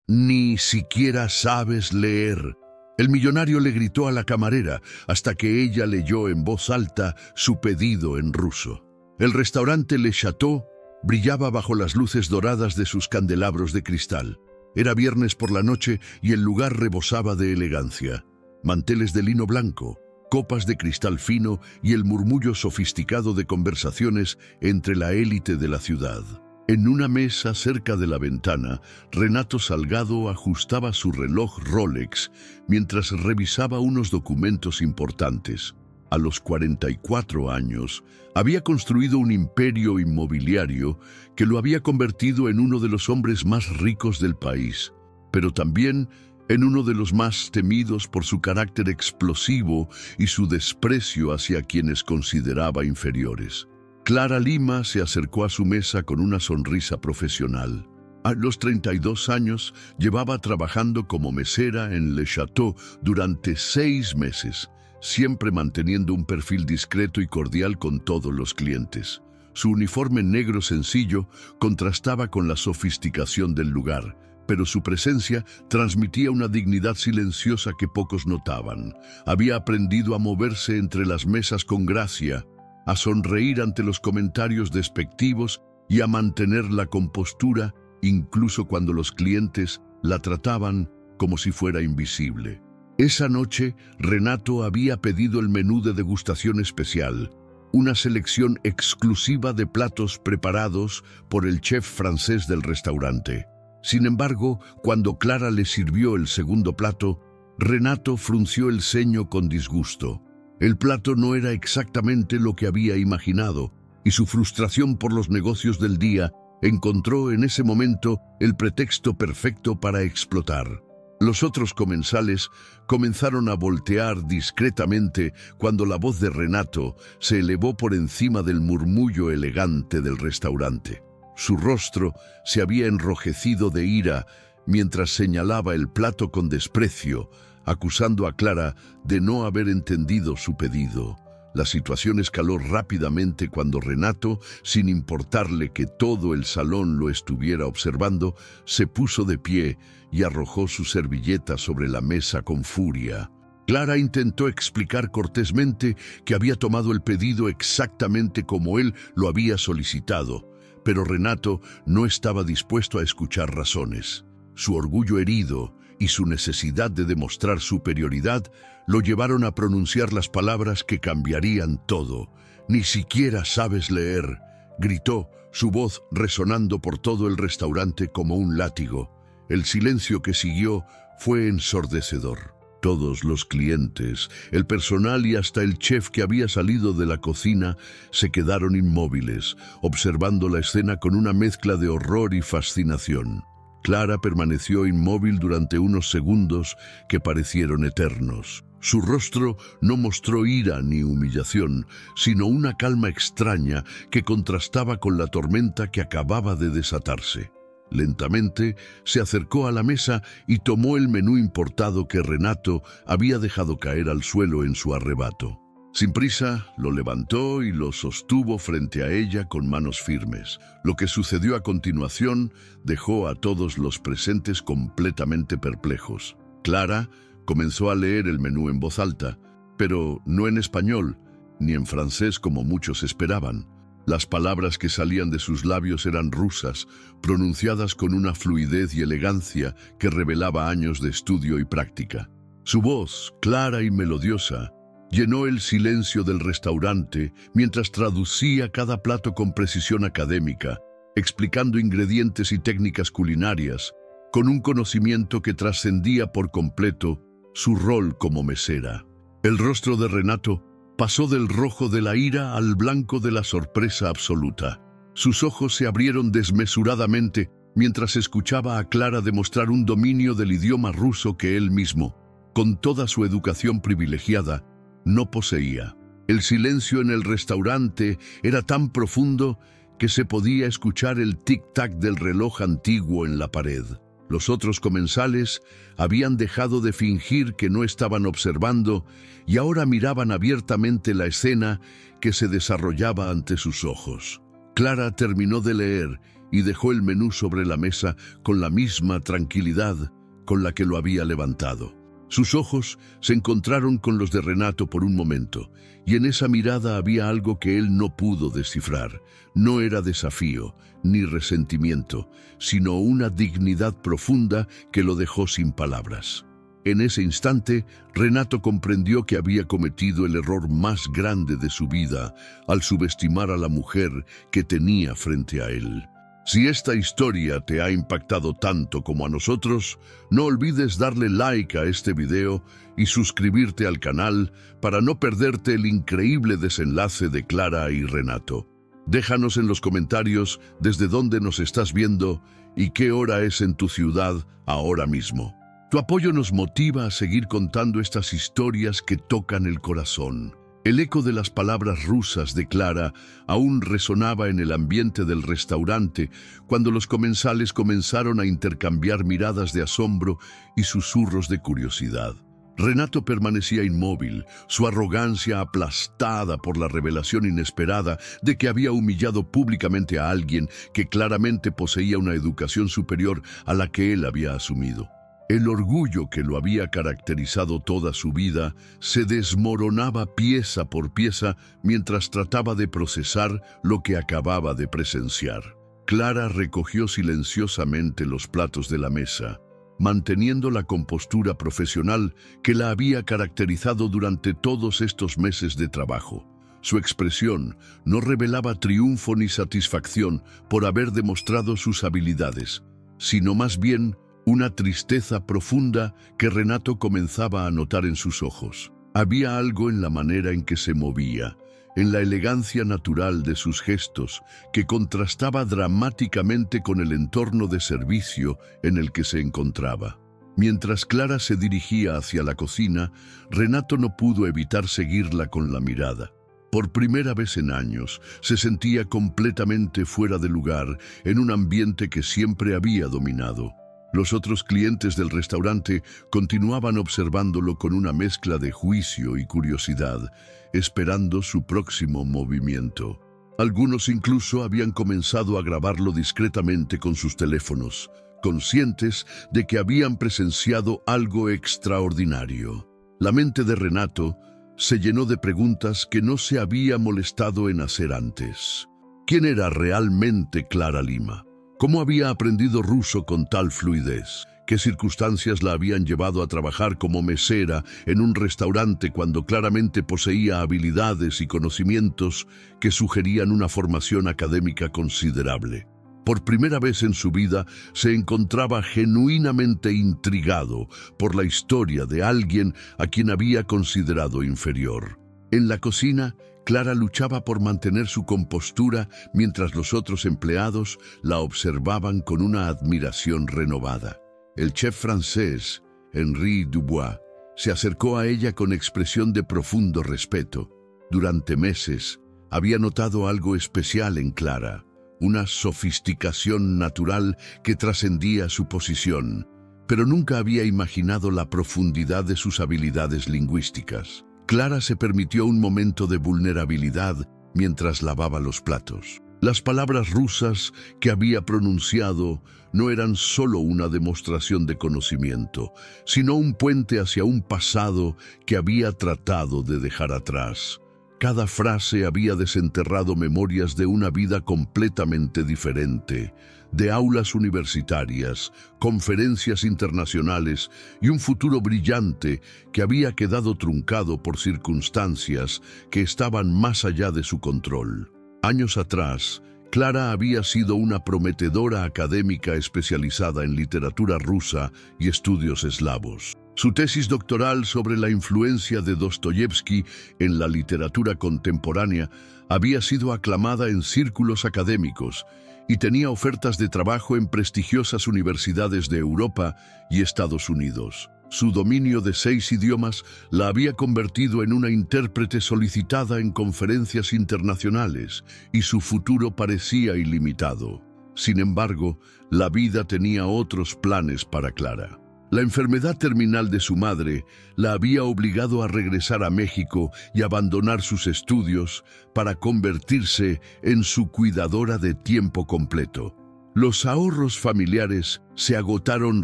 Ni siquiera sabes leer. El millonario le gritó a la camarera hasta que ella leyó en voz alta su pedido en ruso. El restaurante Le Chateau brillaba bajo las luces doradas de sus candelabros de cristal. Era viernes por la noche y el lugar rebosaba de elegancia. Manteles de lino blanco, copas de cristal fino y el murmullo sofisticado de conversaciones entre la élite de la ciudad. En una mesa cerca de la ventana, Renato Salgado ajustaba su reloj Rolex mientras revisaba unos documentos importantes. A los 44 años, había construido un imperio inmobiliario que lo había convertido en uno de los hombres más ricos del país, pero también en uno de los más temidos por su carácter explosivo y su desprecio hacia quienes consideraba inferiores. Clara Lima se acercó a su mesa con una sonrisa profesional. A los 32 años llevaba trabajando como mesera en Le Chateau durante 6 meses, siempre manteniendo un perfil discreto y cordial con todos los clientes. Su uniforme negro sencillo contrastaba con la sofisticación del lugar, pero su presencia transmitía una dignidad silenciosa que pocos notaban. Había aprendido a moverse entre las mesas con gracia, a sonreír ante los comentarios despectivos y a mantener la compostura incluso cuando los clientes la trataban como si fuera invisible. Esa noche, Renato había pedido el menú de degustación especial, una selección exclusiva de platos preparados por el chef francés del restaurante. Sin embargo, cuando Clara le sirvió el segundo plato, Renato frunció el ceño con disgusto. El plato no era exactamente lo que había imaginado, y su frustración por los negocios del día encontró en ese momento el pretexto perfecto para explotar. Los otros comensales comenzaron a voltear discretamente cuando la voz de Renato se elevó por encima del murmullo elegante del restaurante. Su rostro se había enrojecido de ira mientras señalaba el plato con desprecio, acusando a Clara de no haber entendido su pedido. La situación escaló rápidamente cuando Renato, sin importarle que todo el salón lo estuviera observando, se puso de pie y arrojó su servilleta sobre la mesa con furia. Clara intentó explicar cortésmente que había tomado el pedido exactamente como él lo había solicitado, pero Renato no estaba dispuesto a escuchar razones. Su orgullo herido y su necesidad de demostrar superioridad lo llevaron a pronunciar las palabras que cambiarían todo. «Ni siquiera sabes leer», gritó, su voz resonando por todo el restaurante como un látigo. El silencio que siguió fue ensordecedor. Todos los clientes, el personal y hasta el chef que había salido de la cocina se quedaron inmóviles, observando la escena con una mezcla de horror y fascinación. Clara permaneció inmóvil durante unos segundos que parecieron eternos. Su rostro no mostró ira ni humillación, sino una calma extraña que contrastaba con la tormenta que acababa de desatarse. Lentamente se acercó a la mesa y tomó el menú importado que Renato había dejado caer al suelo en su arrebato. Sin prisa, lo levantó y lo sostuvo frente a ella con manos firmes. Lo que sucedió a continuación dejó a todos los presentes completamente perplejos. Clara comenzó a leer el menú en voz alta, pero no en español, ni en francés como muchos esperaban. Las palabras que salían de sus labios eran rusas, pronunciadas con una fluidez y elegancia que revelaba años de estudio y práctica. Su voz, clara y melodiosa, llenó el silencio del restaurante mientras traducía cada plato con precisión académica, explicando ingredientes y técnicas culinarias, con un conocimiento que trascendía por completo su rol como mesera. El rostro de Renato pasó del rojo de la ira al blanco de la sorpresa absoluta. Sus ojos se abrieron desmesuradamente mientras escuchaba a Clara demostrar un dominio del idioma ruso que él mismo, con toda su educación privilegiada, no poseía. El silencio en el restaurante era tan profundo que se podía escuchar el tic-tac del reloj antiguo en la pared. Los otros comensales habían dejado de fingir que no estaban observando y ahora miraban abiertamente la escena que se desarrollaba ante sus ojos. Clara terminó de leer y dejó el menú sobre la mesa con la misma tranquilidad con la que lo había levantado. Sus ojos se encontraron con los de Renato por un momento, y en esa mirada había algo que él no pudo descifrar. No era desafío ni resentimiento, sino una dignidad profunda que lo dejó sin palabras. En ese instante, Renato comprendió que había cometido el error más grande de su vida al subestimar a la mujer que tenía frente a él. Si esta historia te ha impactado tanto como a nosotros, no olvides darle like a este video y suscribirte al canal para no perderte el increíble desenlace de Clara y Renato. Déjanos en los comentarios desde dónde nos estás viendo y qué hora es en tu ciudad ahora mismo. Tu apoyo nos motiva a seguir contando estas historias que tocan el corazón. El eco de las palabras rusas de Clara aún resonaba en el ambiente del restaurante cuando los comensales comenzaron a intercambiar miradas de asombro y susurros de curiosidad. Renato permanecía inmóvil, su arrogancia aplastada por la revelación inesperada de que había humillado públicamente a alguien que claramente poseía una educación superior a la que él había asumido. El orgullo que lo había caracterizado toda su vida se desmoronaba pieza por pieza mientras trataba de procesar lo que acababa de presenciar. Clara recogió silenciosamente los platos de la mesa, manteniendo la compostura profesional que la había caracterizado durante todos estos meses de trabajo. Su expresión no revelaba triunfo ni satisfacción por haber demostrado sus habilidades, sino más bien una tristeza profunda que Renato comenzaba a notar en sus ojos. Había algo en la manera en que se movía, en la elegancia natural de sus gestos, que contrastaba dramáticamente con el entorno de servicio en el que se encontraba. Mientras Clara se dirigía hacia la cocina, Renato no pudo evitar seguirla con la mirada. Por primera vez en años, se sentía completamente fuera de lugar en un ambiente que siempre había dominado. Los otros clientes del restaurante continuaban observándolo con una mezcla de juicio y curiosidad, esperando su próximo movimiento. Algunos incluso habían comenzado a grabarlo discretamente con sus teléfonos, conscientes de que habían presenciado algo extraordinario. La mente de Renato se llenó de preguntas que no se había molestado en hacer antes. ¿Quién era realmente Clara Lima? ¿Cómo había aprendido ruso con tal fluidez? ¿Qué circunstancias la habían llevado a trabajar como mesera en un restaurante cuando claramente poseía habilidades y conocimientos que sugerían una formación académica considerable? Por primera vez en su vida se encontraba genuinamente intrigado por la historia de alguien a quien había considerado inferior. En la cocina, Clara luchaba por mantener su compostura mientras los otros empleados la observaban con una admiración renovada. El chef francés, Henri Dubois, se acercó a ella con expresión de profundo respeto. Durante meses, había notado algo especial en Clara, una sofisticación natural que trascendía su posición, pero nunca había imaginado la profundidad de sus habilidades lingüísticas. Clara se permitió un momento de vulnerabilidad mientras lavaba los platos. Las palabras rusas que había pronunciado no eran solo una demostración de conocimiento, sino un puente hacia un pasado que había tratado de dejar atrás. Cada frase había desenterrado memorias de una vida completamente diferente, de aulas universitarias, conferencias internacionales y un futuro brillante que había quedado truncado por circunstancias que estaban más allá de su control. Años atrás, Clara había sido una prometedora académica especializada en literatura rusa y estudios eslavos. Su tesis doctoral sobre la influencia de Dostoyevsky en la literatura contemporánea había sido aclamada en círculos académicos y tenía ofertas de trabajo en prestigiosas universidades de Europa y Estados Unidos. Su dominio de 6 idiomas la había convertido en una intérprete solicitada en conferencias internacionales y su futuro parecía ilimitado. Sin embargo, la vida tenía otros planes para Clara. La enfermedad terminal de su madre la había obligado a regresar a México y abandonar sus estudios para convertirse en su cuidadora de tiempo completo. Los ahorros familiares se agotaron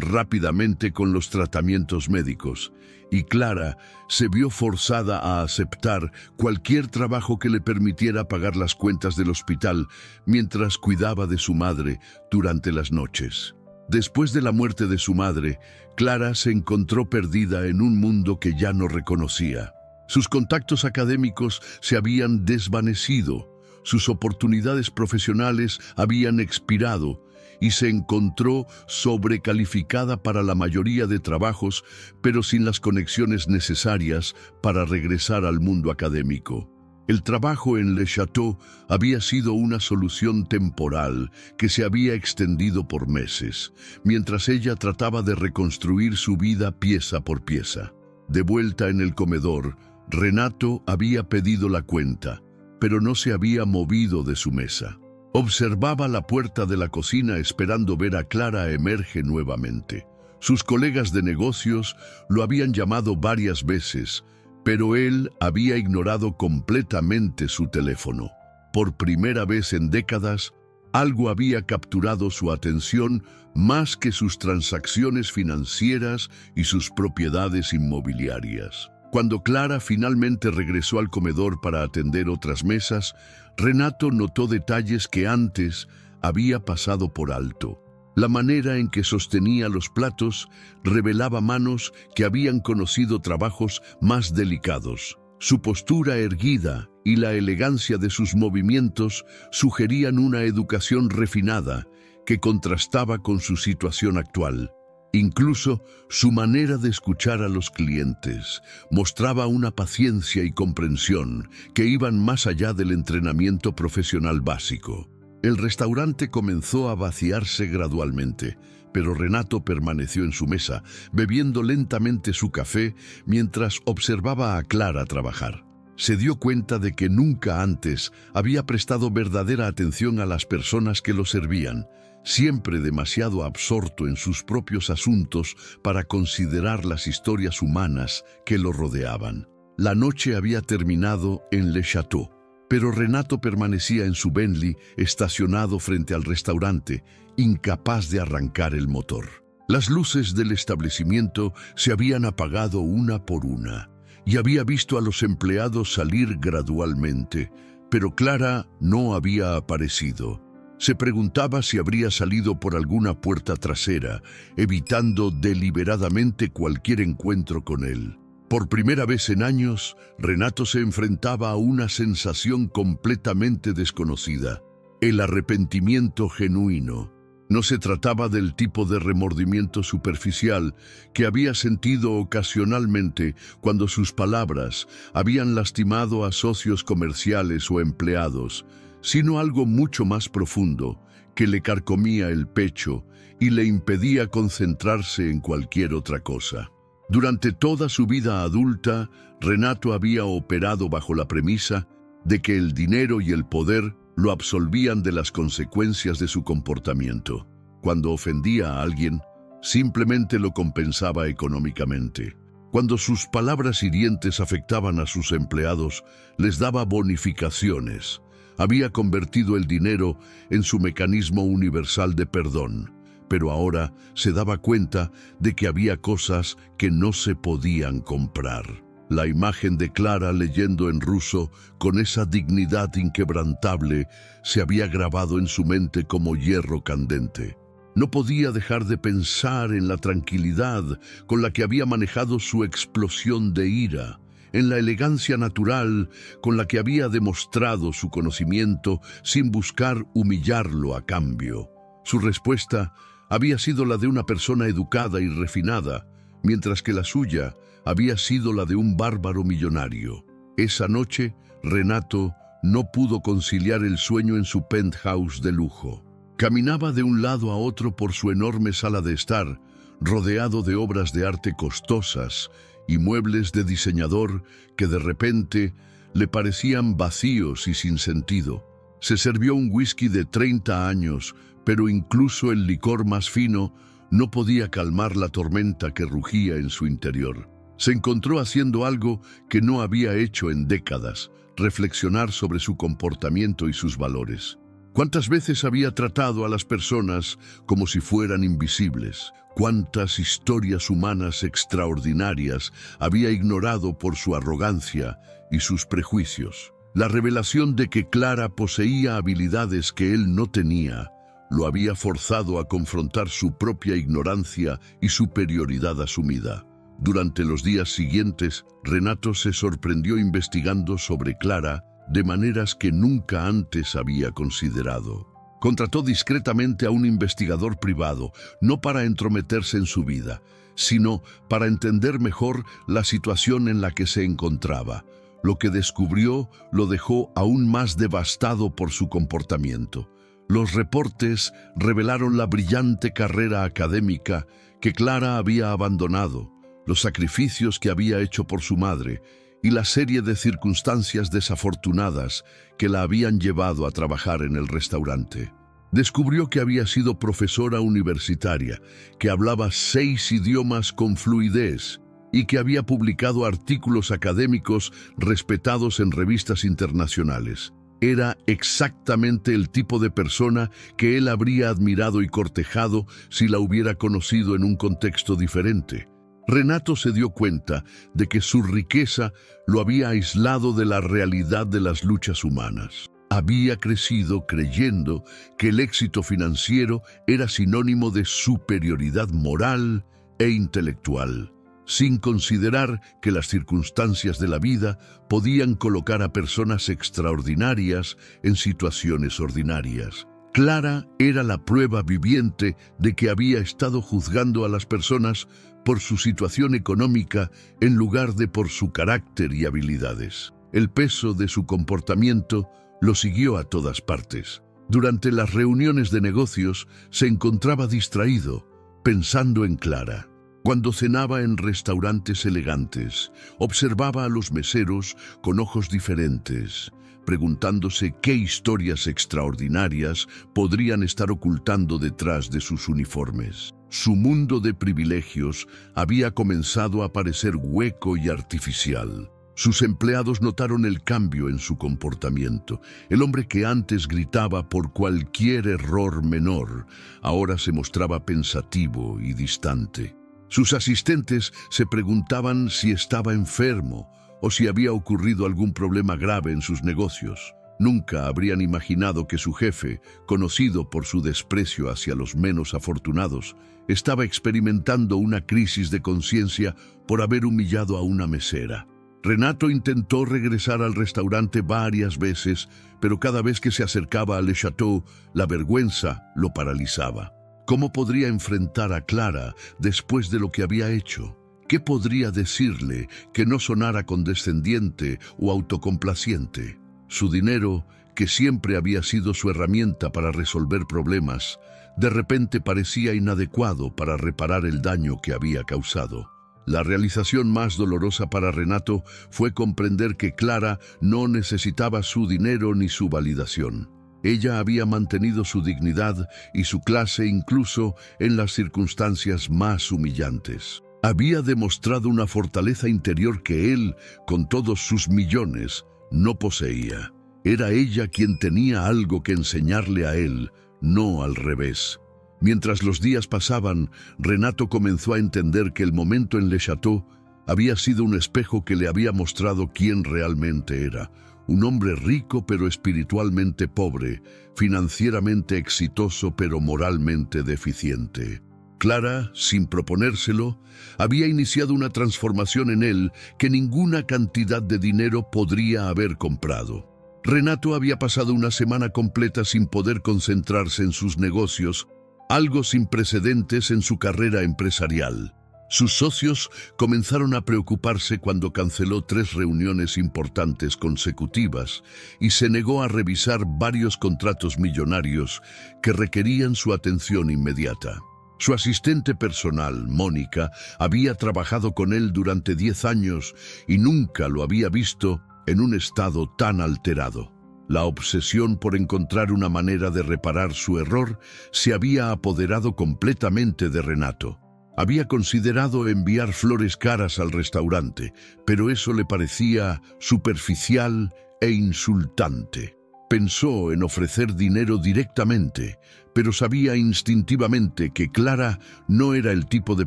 rápidamente con los tratamientos médicos, y Clara se vio forzada a aceptar cualquier trabajo que le permitiera pagar las cuentas del hospital mientras cuidaba de su madre durante las noches. Después de la muerte de su madre, Clara se encontró perdida en un mundo que ya no reconocía. Sus contactos académicos se habían desvanecido, sus oportunidades profesionales habían expirado y se encontró sobrecalificada para la mayoría de trabajos, pero sin las conexiones necesarias para regresar al mundo académico. El trabajo en Le Château había sido una solución temporal que se había extendido por meses, mientras ella trataba de reconstruir su vida pieza por pieza. De vuelta en el comedor, Renato había pedido la cuenta, pero no se había movido de su mesa. Observaba la puerta de la cocina esperando ver a Clara emerge nuevamente. Sus colegas de negocios lo habían llamado varias veces, pero él había ignorado completamente su teléfono. Por primera vez en décadas, algo había capturado su atención más que sus transacciones financieras y sus propiedades inmobiliarias. Cuando Clara finalmente regresó al comedor para atender otras mesas, Renato notó detalles que antes había pasado por alto. La manera en que sostenía los platos revelaba manos que habían conocido trabajos más delicados. Su postura erguida y la elegancia de sus movimientos sugerían una educación refinada que contrastaba con su situación actual. Incluso su manera de escuchar a los clientes mostraba una paciencia y comprensión que iban más allá del entrenamiento profesional básico. El restaurante comenzó a vaciarse gradualmente, pero Renato permaneció en su mesa, bebiendo lentamente su café mientras observaba a Clara trabajar. Se dio cuenta de que nunca antes había prestado verdadera atención a las personas que lo servían, siempre demasiado absorto en sus propios asuntos para considerar las historias humanas que lo rodeaban. La noche había terminado en Le Château, pero Renato permanecía en su Bentley estacionado frente al restaurante, incapaz de arrancar el motor. Las luces del establecimiento se habían apagado una por una, y había visto a los empleados salir gradualmente, pero Clara no había aparecido. Se preguntaba si habría salido por alguna puerta trasera, evitando deliberadamente cualquier encuentro con él. Por primera vez en años, Renato se enfrentaba a una sensación completamente desconocida: el arrepentimiento genuino. No se trataba del tipo de remordimiento superficial que había sentido ocasionalmente cuando sus palabras habían lastimado a socios comerciales o empleados, sino algo mucho más profundo que le carcomía el pecho y le impedía concentrarse en cualquier otra cosa. Durante toda su vida adulta, Renato había operado bajo la premisa de que el dinero y el poder lo absolvían de las consecuencias de su comportamiento. Cuando ofendía a alguien, simplemente lo compensaba económicamente. Cuando sus palabras hirientes afectaban a sus empleados, les daba bonificaciones. Había convertido el dinero en su mecanismo universal de perdón, pero ahora se daba cuenta de que había cosas que no se podían comprar. La imagen de Clara leyendo en ruso con esa dignidad inquebrantable se había grabado en su mente como hierro candente. No podía dejar de pensar en la tranquilidad con la que había manejado su explosión de ira, en la elegancia natural con la que había demostrado su conocimiento sin buscar humillarlo a cambio. Su respuesta había sido la de una persona educada y refinada, mientras que la suya había sido la de un bárbaro millonario. Esa noche, Renato no pudo conciliar el sueño en su penthouse de lujo. Caminaba de un lado a otro por su enorme sala de estar, rodeado de obras de arte costosas y muebles de diseñador que de repente le parecían vacíos y sin sentido. Se sirvió un whisky de 30 años, pero incluso el licor más fino no podía calmar la tormenta que rugía en su interior. Se encontró haciendo algo que no había hecho en décadas: reflexionar sobre su comportamiento y sus valores. ¿Cuántas veces había tratado a las personas como si fueran invisibles? ¿Cuántas historias humanas extraordinarias había ignorado por su arrogancia y sus prejuicios? La revelación de que Clara poseía habilidades que él no tenía lo había forzado a confrontar su propia ignorancia y superioridad asumida. Durante los días siguientes, Renato se sorprendió investigando sobre Clara de maneras que nunca antes había considerado. Contrató discretamente a un investigador privado, no para entrometerse en su vida, sino para entender mejor la situación en la que se encontraba. Lo que descubrió lo dejó aún más devastado por su comportamiento. Los reportes revelaron la brillante carrera académica que Clara había abandonado, los sacrificios que había hecho por su madre y la serie de circunstancias desafortunadas que la habían llevado a trabajar en el restaurante. Descubrió que había sido profesora universitaria, que hablaba 6 idiomas con fluidez y que había publicado artículos académicos respetados en revistas internacionales. Era exactamente el tipo de persona que él habría admirado y cortejado si la hubiera conocido en un contexto diferente. Renato se dio cuenta de que su riqueza lo había aislado de la realidad de las luchas humanas. Había crecido creyendo que el éxito financiero era sinónimo de superioridad moral e intelectual, sin considerar que las circunstancias de la vida podían colocar a personas extraordinarias en situaciones ordinarias. Clara era la prueba viviente de que había estado juzgando a las personas por su situación económica en lugar de por su carácter y habilidades. El peso de su comportamiento lo siguió a todas partes. Durante las reuniones de negocios se encontraba distraído, pensando en Clara. Cuando cenaba en restaurantes elegantes, observaba a los meseros con ojos diferentes, preguntándose qué historias extraordinarias podrían estar ocultando detrás de sus uniformes. Su mundo de privilegios había comenzado a parecer hueco y artificial. Sus empleados notaron el cambio en su comportamiento. El hombre que antes gritaba por cualquier error menor, ahora se mostraba pensativo y distante. Sus asistentes se preguntaban si estaba enfermo o si había ocurrido algún problema grave en sus negocios. Nunca habrían imaginado que su jefe, conocido por su desprecio hacia los menos afortunados, estaba experimentando una crisis de conciencia por haber humillado a una mesera. Renato intentó regresar al restaurante varias veces, pero cada vez que se acercaba al Le Chateau, la vergüenza lo paralizaba. ¿Cómo podría enfrentar a Clara después de lo que había hecho? ¿Qué podría decirle que no sonara condescendiente o autocomplaciente? Su dinero, que siempre había sido su herramienta para resolver problemas, de repente parecía inadecuado para reparar el daño que había causado. La realización más dolorosa para Renato fue comprender que Clara no necesitaba su dinero ni su validación. Ella había mantenido su dignidad y su clase incluso en las circunstancias más humillantes. Había demostrado una fortaleza interior que él, con todos sus millones, no poseía. Era ella quien tenía algo que enseñarle a él, no al revés. Mientras los días pasaban, Renato comenzó a entender que el momento en Le Chateau había sido un espejo que le había mostrado quién realmente era. Un hombre rico pero espiritualmente pobre, financieramente exitoso pero moralmente deficiente. Clara, sin proponérselo, había iniciado una transformación en él que ninguna cantidad de dinero podría haber comprado. Renato había pasado una semana completa sin poder concentrarse en sus negocios, algo sin precedentes en su carrera empresarial. Sus socios comenzaron a preocuparse cuando canceló 3 reuniones importantes consecutivas y se negó a revisar varios contratos millonarios que requerían su atención inmediata. Su asistente personal, Mónica, había trabajado con él durante 10 años y nunca lo había visto en un estado tan alterado. La obsesión por encontrar una manera de reparar su error se había apoderado completamente de Renato. Había considerado enviar flores caras al restaurante, pero eso le parecía superficial e insultante. Pensó en ofrecer dinero directamente, pero sabía instintivamente que Clara no era el tipo de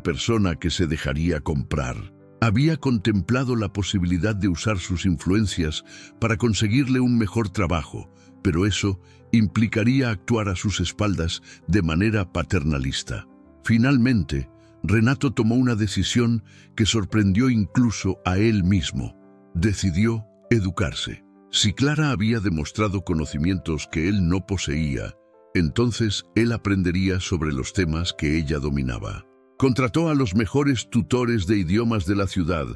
persona que se dejaría comprar. Había contemplado la posibilidad de usar sus influencias para conseguirle un mejor trabajo, pero eso implicaría actuar a sus espaldas de manera paternalista. Finalmente, Renato tomó una decisión que sorprendió incluso a él mismo. Decidió educarse. Si Clara había demostrado conocimientos que él no poseía, entonces él aprendería sobre los temas que ella dominaba. Contrató a los mejores tutores de idiomas de la ciudad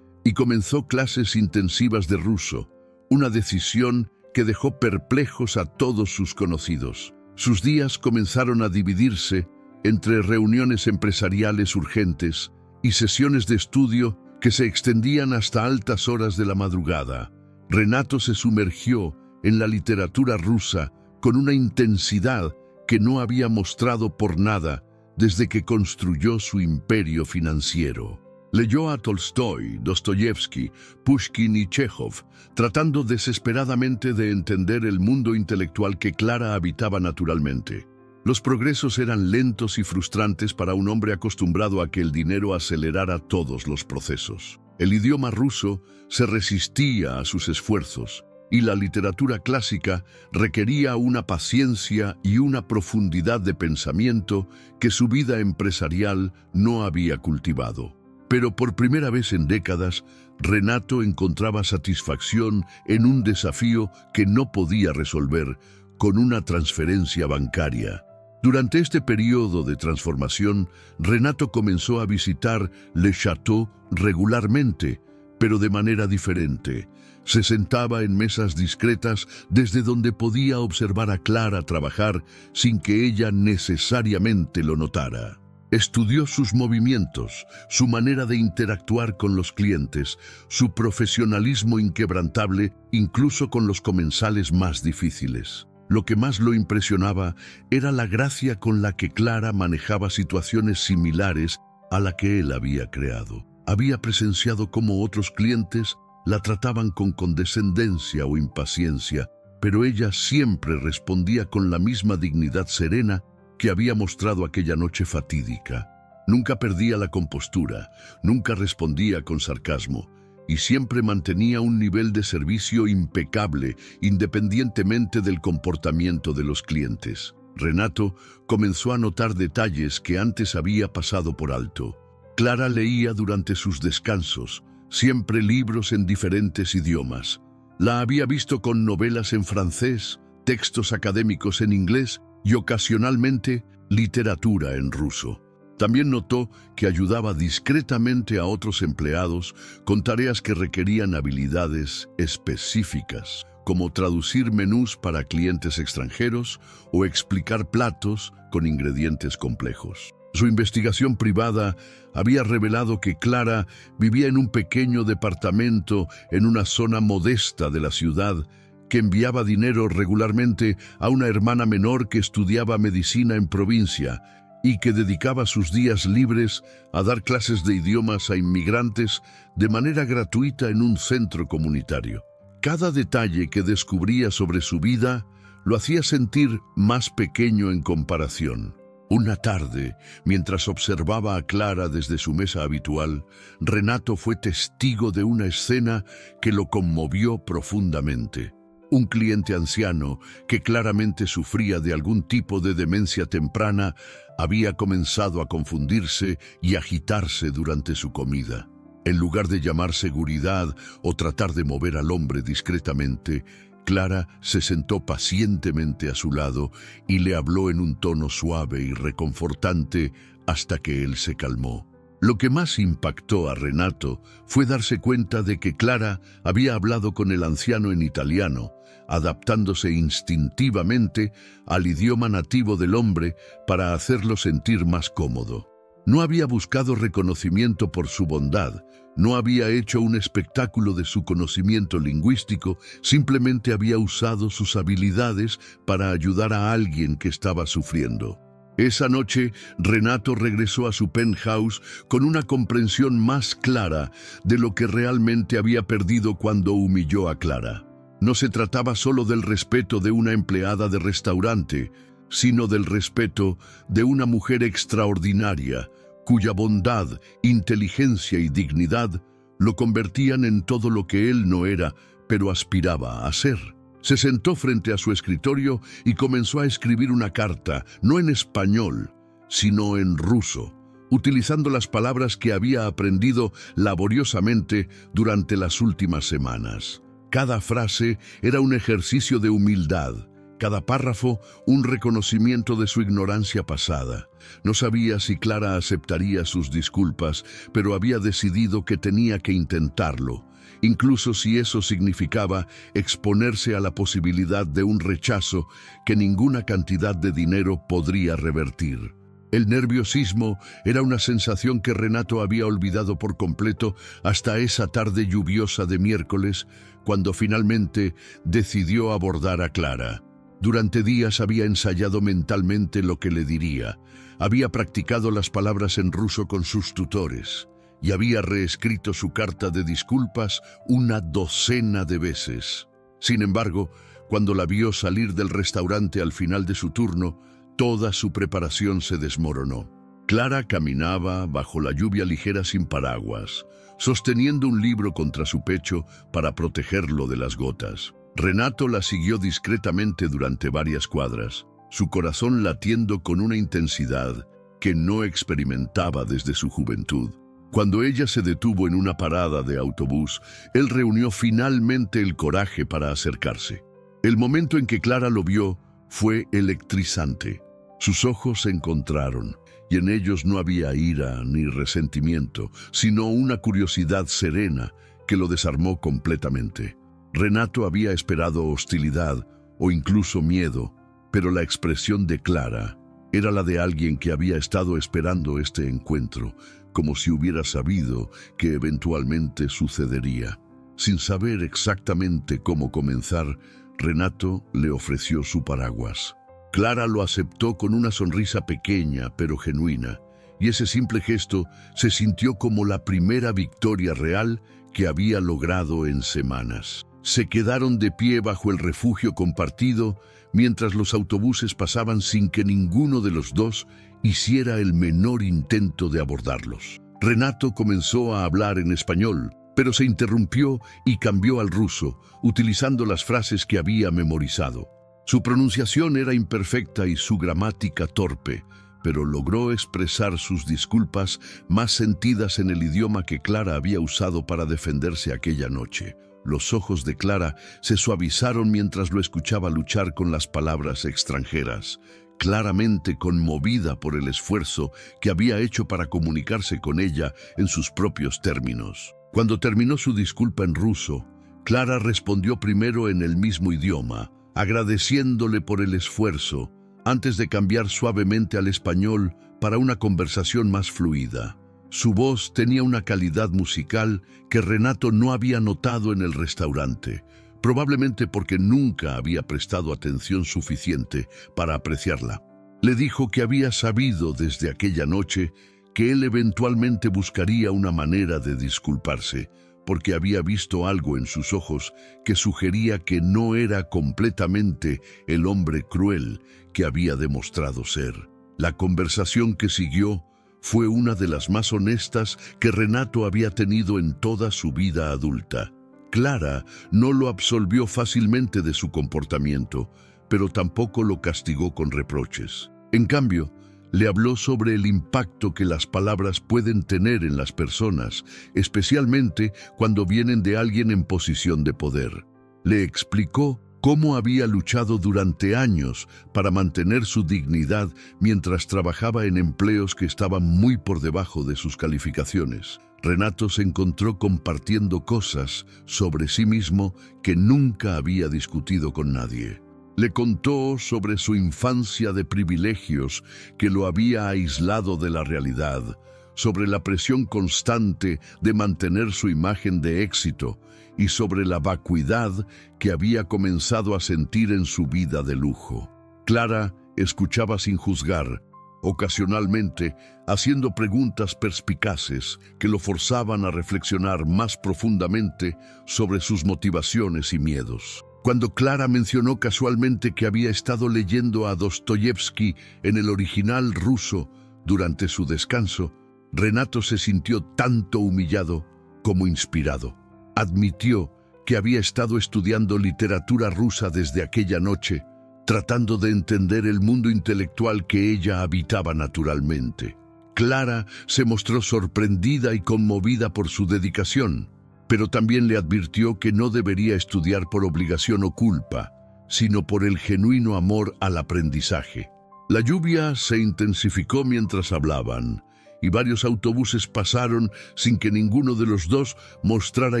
y comenzó clases intensivas de ruso, una decisión que dejó perplejos a todos sus conocidos. Sus días comenzaron a dividirse entre reuniones empresariales urgentes y sesiones de estudio que se extendían hasta altas horas de la madrugada. Renato se sumergió en la literatura rusa con una intensidad que no había mostrado por nada desde que construyó su imperio financiero. Leyó a Tolstói, Dostoyevsky, Pushkin y Chekhov, tratando desesperadamente de entender el mundo intelectual que Clara habitaba naturalmente. Los progresos eran lentos y frustrantes para un hombre acostumbrado a que el dinero acelerara todos los procesos. El idioma ruso se resistía a sus esfuerzos, y la literatura clásica requería una paciencia y una profundidad de pensamiento que su vida empresarial no había cultivado. Pero por primera vez en décadas, Renato encontraba satisfacción en un desafío que no podía resolver con una transferencia bancaria. Durante este periodo de transformación, Renato comenzó a visitar Le Château regularmente, pero de manera diferente. Se sentaba en mesas discretas desde donde podía observar a Clara trabajar sin que ella necesariamente lo notara. Estudió sus movimientos, su manera de interactuar con los clientes, su profesionalismo inquebrantable incluso con los comensales más difíciles. Lo que más lo impresionaba era la gracia con la que Clara manejaba situaciones similares a la que él había creado. Había presenciado cómo otros clientes la trataban con condescendencia o impaciencia, pero ella siempre respondía con la misma dignidad serena que había mostrado aquella noche fatídica. Nunca perdía la compostura, nunca respondía con sarcasmo, y siempre mantenía un nivel de servicio impecable, independientemente del comportamiento de los clientes. Renato comenzó a notar detalles que antes había pasado por alto. Clara leía durante sus descansos, siempre libros en diferentes idiomas. La había visto con novelas en francés, textos académicos en inglés y ocasionalmente literatura en ruso. También notó que ayudaba discretamente a otros empleados con tareas que requerían habilidades específicas, como traducir menús para clientes extranjeros o explicar platos con ingredientes complejos. Su investigación privada había revelado que Clara vivía en un pequeño departamento en una zona modesta de la ciudad, que enviaba dinero regularmente a una hermana menor que estudiaba medicina en provincia y que dedicaba sus días libres a dar clases de idiomas a inmigrantes de manera gratuita en un centro comunitario. Cada detalle que descubría sobre su vida lo hacía sentir más pequeño en comparación. Una tarde, mientras observaba a Clara desde su mesa habitual, Renato fue testigo de una escena que lo conmovió profundamente. Un cliente anciano, que claramente sufría de algún tipo de demencia temprana, había comenzado a confundirse y agitarse durante su comida. En lugar de llamar seguridad o tratar de mover al hombre discretamente, Clara se sentó pacientemente a su lado y le habló en un tono suave y reconfortante hasta que él se calmó. Lo que más impactó a Renato fue darse cuenta de que Clara había hablado con el anciano en italiano, adaptándose instintivamente al idioma nativo del hombre para hacerlo sentir más cómodo. No había buscado reconocimiento por su bondad, no había hecho un espectáculo de su conocimiento lingüístico, simplemente había usado sus habilidades para ayudar a alguien que estaba sufriendo. Esa noche, Renato regresó a su penthouse con una comprensión más clara de lo que realmente había perdido cuando humilló a Clara. No se trataba solo del respeto de una empleada de restaurante, sino del respeto de una mujer extraordinaria, cuya bondad, inteligencia y dignidad lo convertían en todo lo que él no era, pero aspiraba a ser. Se sentó frente a su escritorio y comenzó a escribir una carta, no en español, sino en ruso, utilizando las palabras que había aprendido laboriosamente durante las últimas semanas. Cada frase era un ejercicio de humildad, cada párrafo un reconocimiento de su ignorancia pasada. No sabía si Clara aceptaría sus disculpas, pero había decidido que tenía que intentarlo, incluso si eso significaba exponerse a la posibilidad de un rechazo que ninguna cantidad de dinero podría revertir. El nerviosismo era una sensación que Renato había olvidado por completo hasta esa tarde lluviosa de miércoles, cuando finalmente decidió abordar a Clara. Durante días había ensayado mentalmente lo que le diría, había practicado las palabras en ruso con sus tutores y había reescrito su carta de disculpas una docena de veces. Sin embargo, cuando la vio salir del restaurante al final de su turno, toda su preparación se desmoronó. Clara caminaba bajo la lluvia ligera sin paraguas, sosteniendo un libro contra su pecho para protegerlo de las gotas. Renato la siguió discretamente durante varias cuadras, su corazón latiendo con una intensidad que no experimentaba desde su juventud. Cuando ella se detuvo en una parada de autobús, él reunió finalmente el coraje para acercarse. El momento en que Clara lo vio fue electrizante. Sus ojos se encontraron, y en ellos no había ira ni resentimiento, sino una curiosidad serena que lo desarmó completamente. Renato había esperado hostilidad o incluso miedo, pero la expresión de Clara era la de alguien que había estado esperando este encuentro, como si hubiera sabido que eventualmente sucedería. Sin saber exactamente cómo comenzar, Renato le ofreció su paraguas. Clara lo aceptó con una sonrisa pequeña pero genuina, y ese simple gesto se sintió como la primera victoria real que había logrado en semanas. Se quedaron de pie bajo el refugio compartido mientras los autobuses pasaban sin que ninguno de los dos hiciera el menor intento de abordarlos. Renato comenzó a hablar en español, pero se interrumpió y cambió al ruso, utilizando las frases que había memorizado. Su pronunciación era imperfecta y su gramática torpe, pero logró expresar sus disculpas más sentidas en el idioma que Clara había usado para defenderse aquella noche. Los ojos de Clara se suavizaron mientras lo escuchaba luchar con las palabras extranjeras, claramente conmovida por el esfuerzo que había hecho para comunicarse con ella en sus propios términos. Cuando terminó su disculpa en ruso, Clara respondió primero en el mismo idioma, agradeciéndole por el esfuerzo, antes de cambiar suavemente al español para una conversación más fluida. Su voz tenía una calidad musical que Renato no había notado en el restaurante, probablemente porque nunca había prestado atención suficiente para apreciarla. Le dijo que había sabido desde aquella noche que él eventualmente buscaría una manera de disculparse, porque había visto algo en sus ojos que sugería que no era completamente el hombre cruel que había demostrado ser. La conversación que siguió fue una de las más honestas que Renato había tenido en toda su vida adulta. Clara no lo absolvió fácilmente de su comportamiento, pero tampoco lo castigó con reproches. En cambio, le habló sobre el impacto que las palabras pueden tener en las personas, especialmente cuando vienen de alguien en posición de poder. Le explicó cómo había luchado durante años para mantener su dignidad mientras trabajaba en empleos que estaban muy por debajo de sus calificaciones. Renato se encontró compartiendo cosas sobre sí mismo que nunca había discutido con nadie. Le contó sobre su infancia de privilegios que lo había aislado de la realidad, sobre la presión constante de mantener su imagen de éxito y sobre la vacuidad que había comenzado a sentir en su vida de lujo. Clara escuchaba sin juzgar, ocasionalmente haciendo preguntas perspicaces que lo forzaban a reflexionar más profundamente sobre sus motivaciones y miedos. Cuando Clara mencionó casualmente que había estado leyendo a Dostoyevsky en el original ruso durante su descanso, Renato se sintió tanto humillado como inspirado. Admitió que había estado estudiando literatura rusa desde aquella noche, tratando de entender el mundo intelectual que ella habitaba naturalmente. Clara se mostró sorprendida y conmovida por su dedicación, pero también le advirtió que no debería estudiar por obligación o culpa, sino por el genuino amor al aprendizaje. La lluvia se intensificó mientras hablaban, y varios autobuses pasaron sin que ninguno de los dos mostrara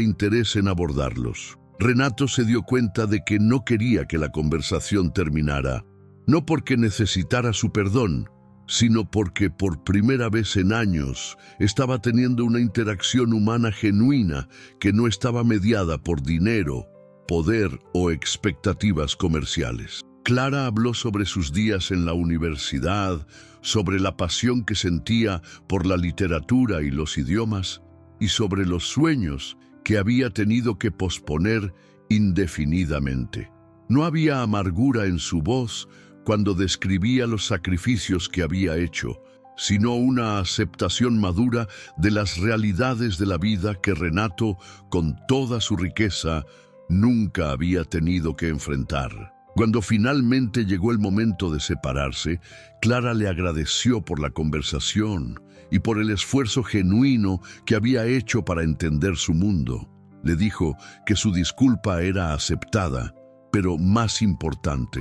interés en abordarlos. Renato se dio cuenta de que no quería que la conversación terminara, no porque necesitara su perdón, sino porque por primera vez en años estaba teniendo una interacción humana genuina que no estaba mediada por dinero, poder o expectativas comerciales. Clara habló sobre sus días en la universidad, sobre la pasión que sentía por la literatura y los idiomas, y sobre los sueños que había tenido que posponer indefinidamente. No había amargura en su voz cuando describía los sacrificios que había hecho, sino una aceptación madura de las realidades de la vida que Renato, con toda su riqueza, nunca había tenido que enfrentar. Cuando finalmente llegó el momento de separarse, Clara le agradeció por la conversación y por el esfuerzo genuino que había hecho para entender su mundo. Le dijo que su disculpa era aceptada, pero más importante,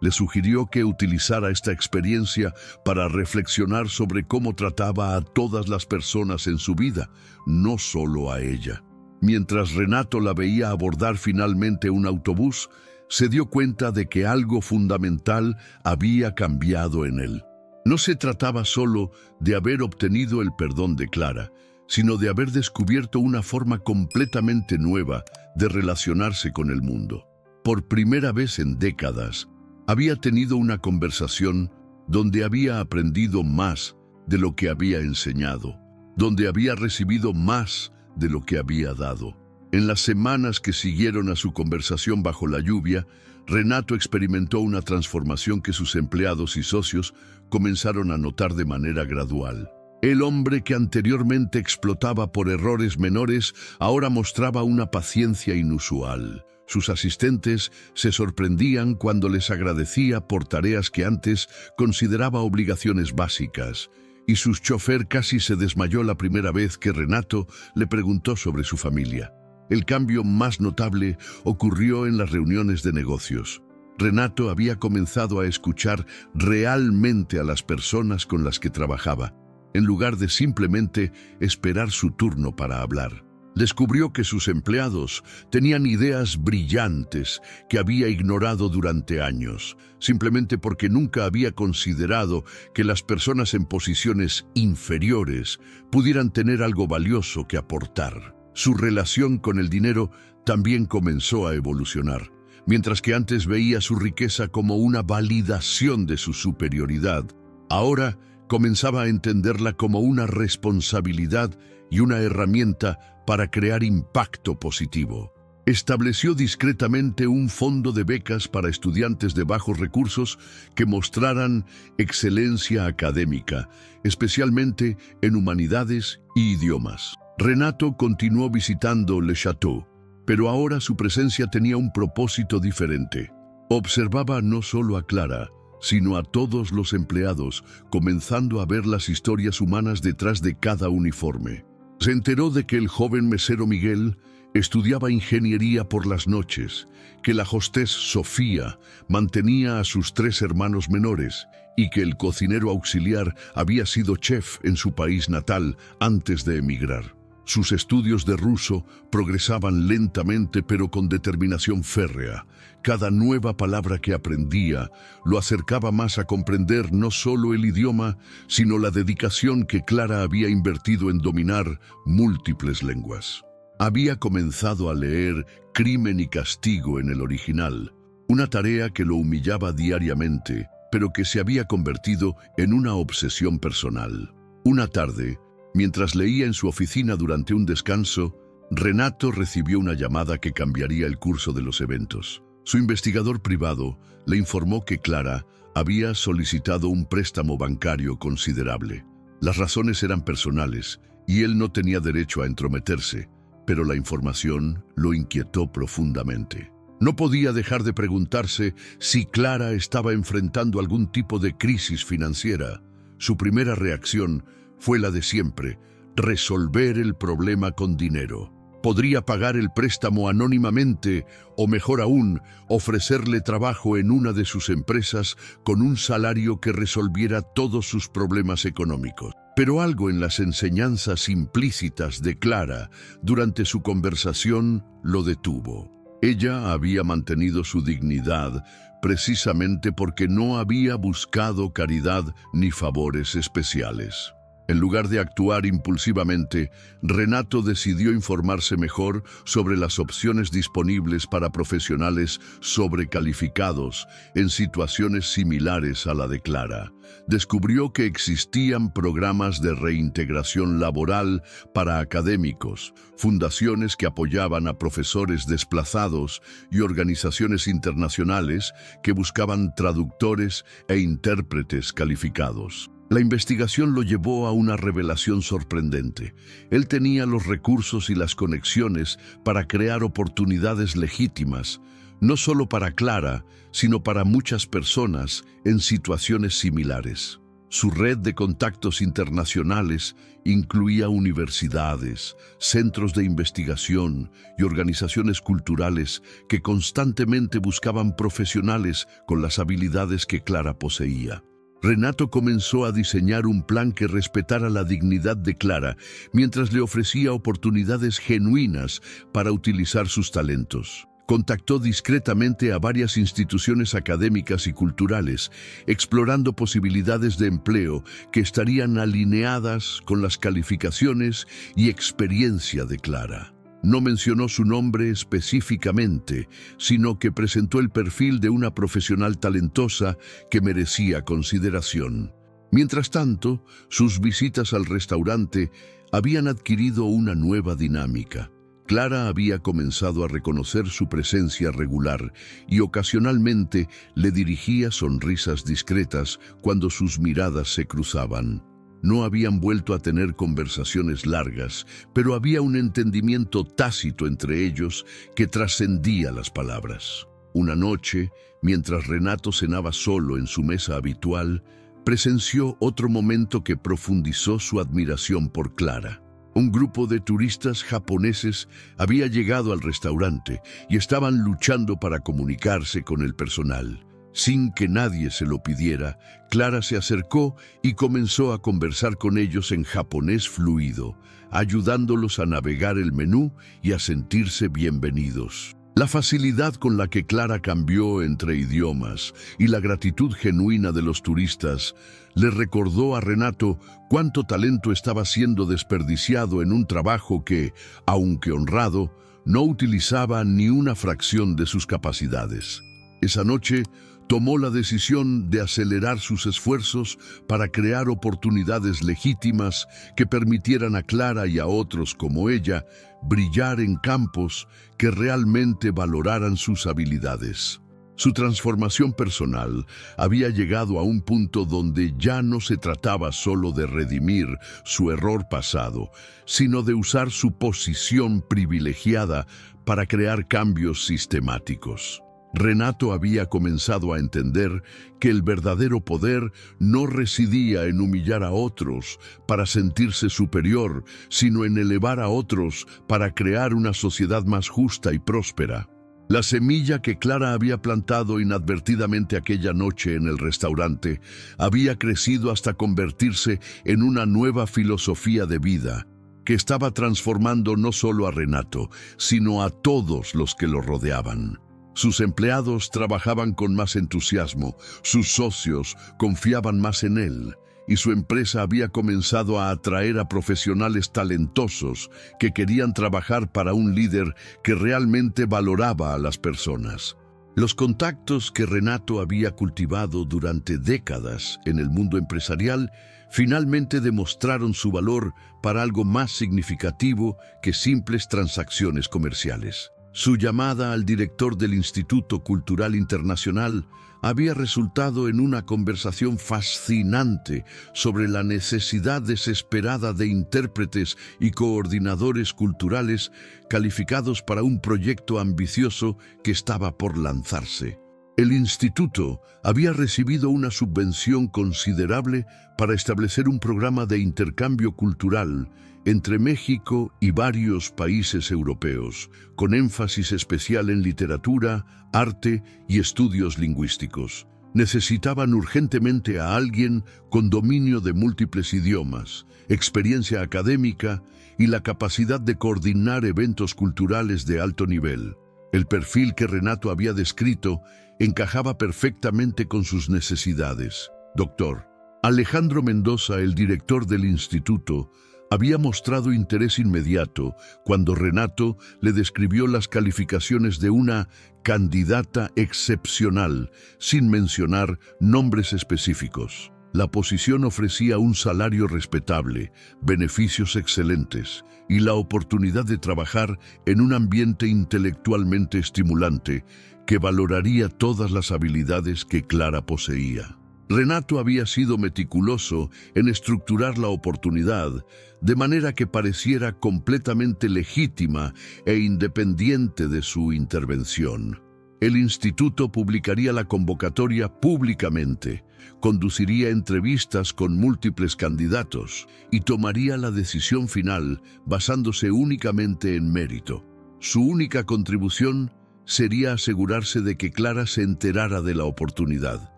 le sugirió que utilizara esta experiencia para reflexionar sobre cómo trataba a todas las personas en su vida, no solo a ella. Mientras Renato la veía abordar finalmente un autobús, se dio cuenta de que algo fundamental había cambiado en él. No se trataba solo de haber obtenido el perdón de Clara, sino de haber descubierto una forma completamente nueva de relacionarse con el mundo. Por primera vez en décadas, había tenido una conversación donde había aprendido más de lo que había enseñado, donde había recibido más de lo que había dado. En las semanas que siguieron a su conversación bajo la lluvia, Renato experimentó una transformación que sus empleados y socios comenzaron a notar de manera gradual. El hombre que anteriormente explotaba por errores menores ahora mostraba una paciencia inusual. Sus asistentes se sorprendían cuando les agradecía por tareas que antes consideraba obligaciones básicas, y su chofer casi se desmayó la primera vez que Renato le preguntó sobre su familia. El cambio más notable ocurrió en las reuniones de negocios. Renato había comenzado a escuchar realmente a las personas con las que trabajaba, en lugar de simplemente esperar su turno para hablar. Descubrió que sus empleados tenían ideas brillantes que había ignorado durante años, simplemente porque nunca había considerado que las personas en posiciones inferiores pudieran tener algo valioso que aportar. Su relación con el dinero también comenzó a evolucionar. Mientras que antes veía su riqueza como una validación de su superioridad, ahora comenzaba a entenderla como una responsabilidad y una herramienta para crear impacto positivo. Estableció discretamente un fondo de becas para estudiantes de bajos recursos que mostraran excelencia académica, especialmente en humanidades y idiomas. Renato continuó visitando Le Château, pero ahora su presencia tenía un propósito diferente. Observaba no solo a Clara, sino a todos los empleados, comenzando a ver las historias humanas detrás de cada uniforme. Se enteró de que el joven mesero Miguel estudiaba ingeniería por las noches, que la hostess Sofía mantenía a sus 3 hermanos menores y que el cocinero auxiliar había sido chef en su país natal antes de emigrar. Sus estudios de ruso progresaban lentamente pero con determinación férrea. Cada nueva palabra que aprendía lo acercaba más a comprender no solo el idioma, sino la dedicación que Clara había invertido en dominar múltiples lenguas. Había comenzado a leer Crimen y Castigo en el original, una tarea que lo humillaba diariamente, pero que se había convertido en una obsesión personal. Una tarde, mientras leía en su oficina durante un descanso, Renato recibió una llamada que cambiaría el curso de los eventos. Su investigador privado le informó que Clara había solicitado un préstamo bancario considerable. Las razones eran personales y él no tenía derecho a entrometerse, pero la información lo inquietó profundamente. No podía dejar de preguntarse si Clara estaba enfrentando algún tipo de crisis financiera. Su primera reacción fue la de siempre: resolver el problema con dinero. Podría pagar el préstamo anónimamente o, mejor aún, ofrecerle trabajo en una de sus empresas con un salario que resolviera todos sus problemas económicos. Pero algo en las enseñanzas implícitas de Clara durante su conversación lo detuvo. Ella había mantenido su dignidad precisamente porque no había buscado caridad ni favores especiales. En lugar de actuar impulsivamente, Renato decidió informarse mejor sobre las opciones disponibles para profesionales sobrecalificados en situaciones similares a la de Clara. Descubrió que existían programas de reintegración laboral para académicos, fundaciones que apoyaban a profesores desplazados y organizaciones internacionales que buscaban traductores e intérpretes calificados. La investigación lo llevó a una revelación sorprendente. Él tenía los recursos y las conexiones para crear oportunidades legítimas, no solo para Clara, sino para muchas personas en situaciones similares. Su red de contactos internacionales incluía universidades, centros de investigación y organizaciones culturales que constantemente buscaban profesionales con las habilidades que Clara poseía. Renato comenzó a diseñar un plan que respetara la dignidad de Clara mientras le ofrecía oportunidades genuinas para utilizar sus talentos. Contactó discretamente a varias instituciones académicas y culturales, explorando posibilidades de empleo que estarían alineadas con las calificaciones y experiencia de Clara. No mencionó su nombre específicamente, sino que presentó el perfil de una profesional talentosa que merecía consideración. Mientras tanto, sus visitas al restaurante habían adquirido una nueva dinámica. Clara había comenzado a reconocer su presencia regular y ocasionalmente le dirigía sonrisas discretas cuando sus miradas se cruzaban. No habían vuelto a tener conversaciones largas, pero había un entendimiento tácito entre ellos que trascendía las palabras. Una noche, mientras Renato cenaba solo en su mesa habitual, presenció otro momento que profundizó su admiración por Clara. Un grupo de turistas japoneses había llegado al restaurante y estaban luchando para comunicarse con el personal. Sin que nadie se lo pidiera, Clara se acercó y comenzó a conversar con ellos en japonés fluido, ayudándolos a navegar el menú y a sentirse bienvenidos. La facilidad con la que Clara cambió entre idiomas y la gratitud genuina de los turistas le recordó a Renato cuánto talento estaba siendo desperdiciado en un trabajo que, aunque honrado, no utilizaba ni una fracción de sus capacidades. Esa noche, tomó la decisión de acelerar sus esfuerzos para crear oportunidades legítimas que permitieran a Clara y a otros como ella brillar en campos que realmente valoraran sus habilidades. Su transformación personal había llegado a un punto donde ya no se trataba solo de redimir su error pasado, sino de usar su posición privilegiada para crear cambios sistemáticos. Renato había comenzado a entender que el verdadero poder no residía en humillar a otros para sentirse superior, sino en elevar a otros para crear una sociedad más justa y próspera. La semilla que Clara había plantado inadvertidamente aquella noche en el restaurante había crecido hasta convertirse en una nueva filosofía de vida, que estaba transformando no solo a Renato, sino a todos los que lo rodeaban. Sus empleados trabajaban con más entusiasmo, sus socios confiaban más en él, y su empresa había comenzado a atraer a profesionales talentosos que querían trabajar para un líder que realmente valoraba a las personas. Los contactos que Renato había cultivado durante décadas en el mundo empresarial finalmente demostraron su valor para algo más significativo que simples transacciones comerciales. Su llamada al director del Instituto Cultural Internacional había resultado en una conversación fascinante sobre la necesidad desesperada de intérpretes y coordinadores culturales calificados para un proyecto ambicioso que estaba por lanzarse. El instituto había recibido una subvención considerable para establecer un programa de intercambio cultural entre México y varios países europeos, con énfasis especial en literatura, arte y estudios lingüísticos. Necesitaban urgentemente a alguien con dominio de múltiples idiomas, experiencia académica y la capacidad de coordinar eventos culturales de alto nivel. El perfil que Renato había descrito encajaba perfectamente con sus necesidades. Doctor Alejandro Mendoza, el director del instituto, había mostrado interés inmediato cuando Renato le describió las calificaciones de una candidata excepcional, sin mencionar nombres específicos. La posición ofrecía un salario respetable, beneficios excelentes y la oportunidad de trabajar en un ambiente intelectualmente estimulante que valoraría todas las habilidades que Clara poseía. Renato había sido meticuloso en estructurar la oportunidad de manera que pareciera completamente legítima e independiente de su intervención. El instituto publicaría la convocatoria públicamente, conduciría entrevistas con múltiples candidatos y tomaría la decisión final basándose únicamente en mérito. Su única contribución sería asegurarse de que Clara se enterara de la oportunidad.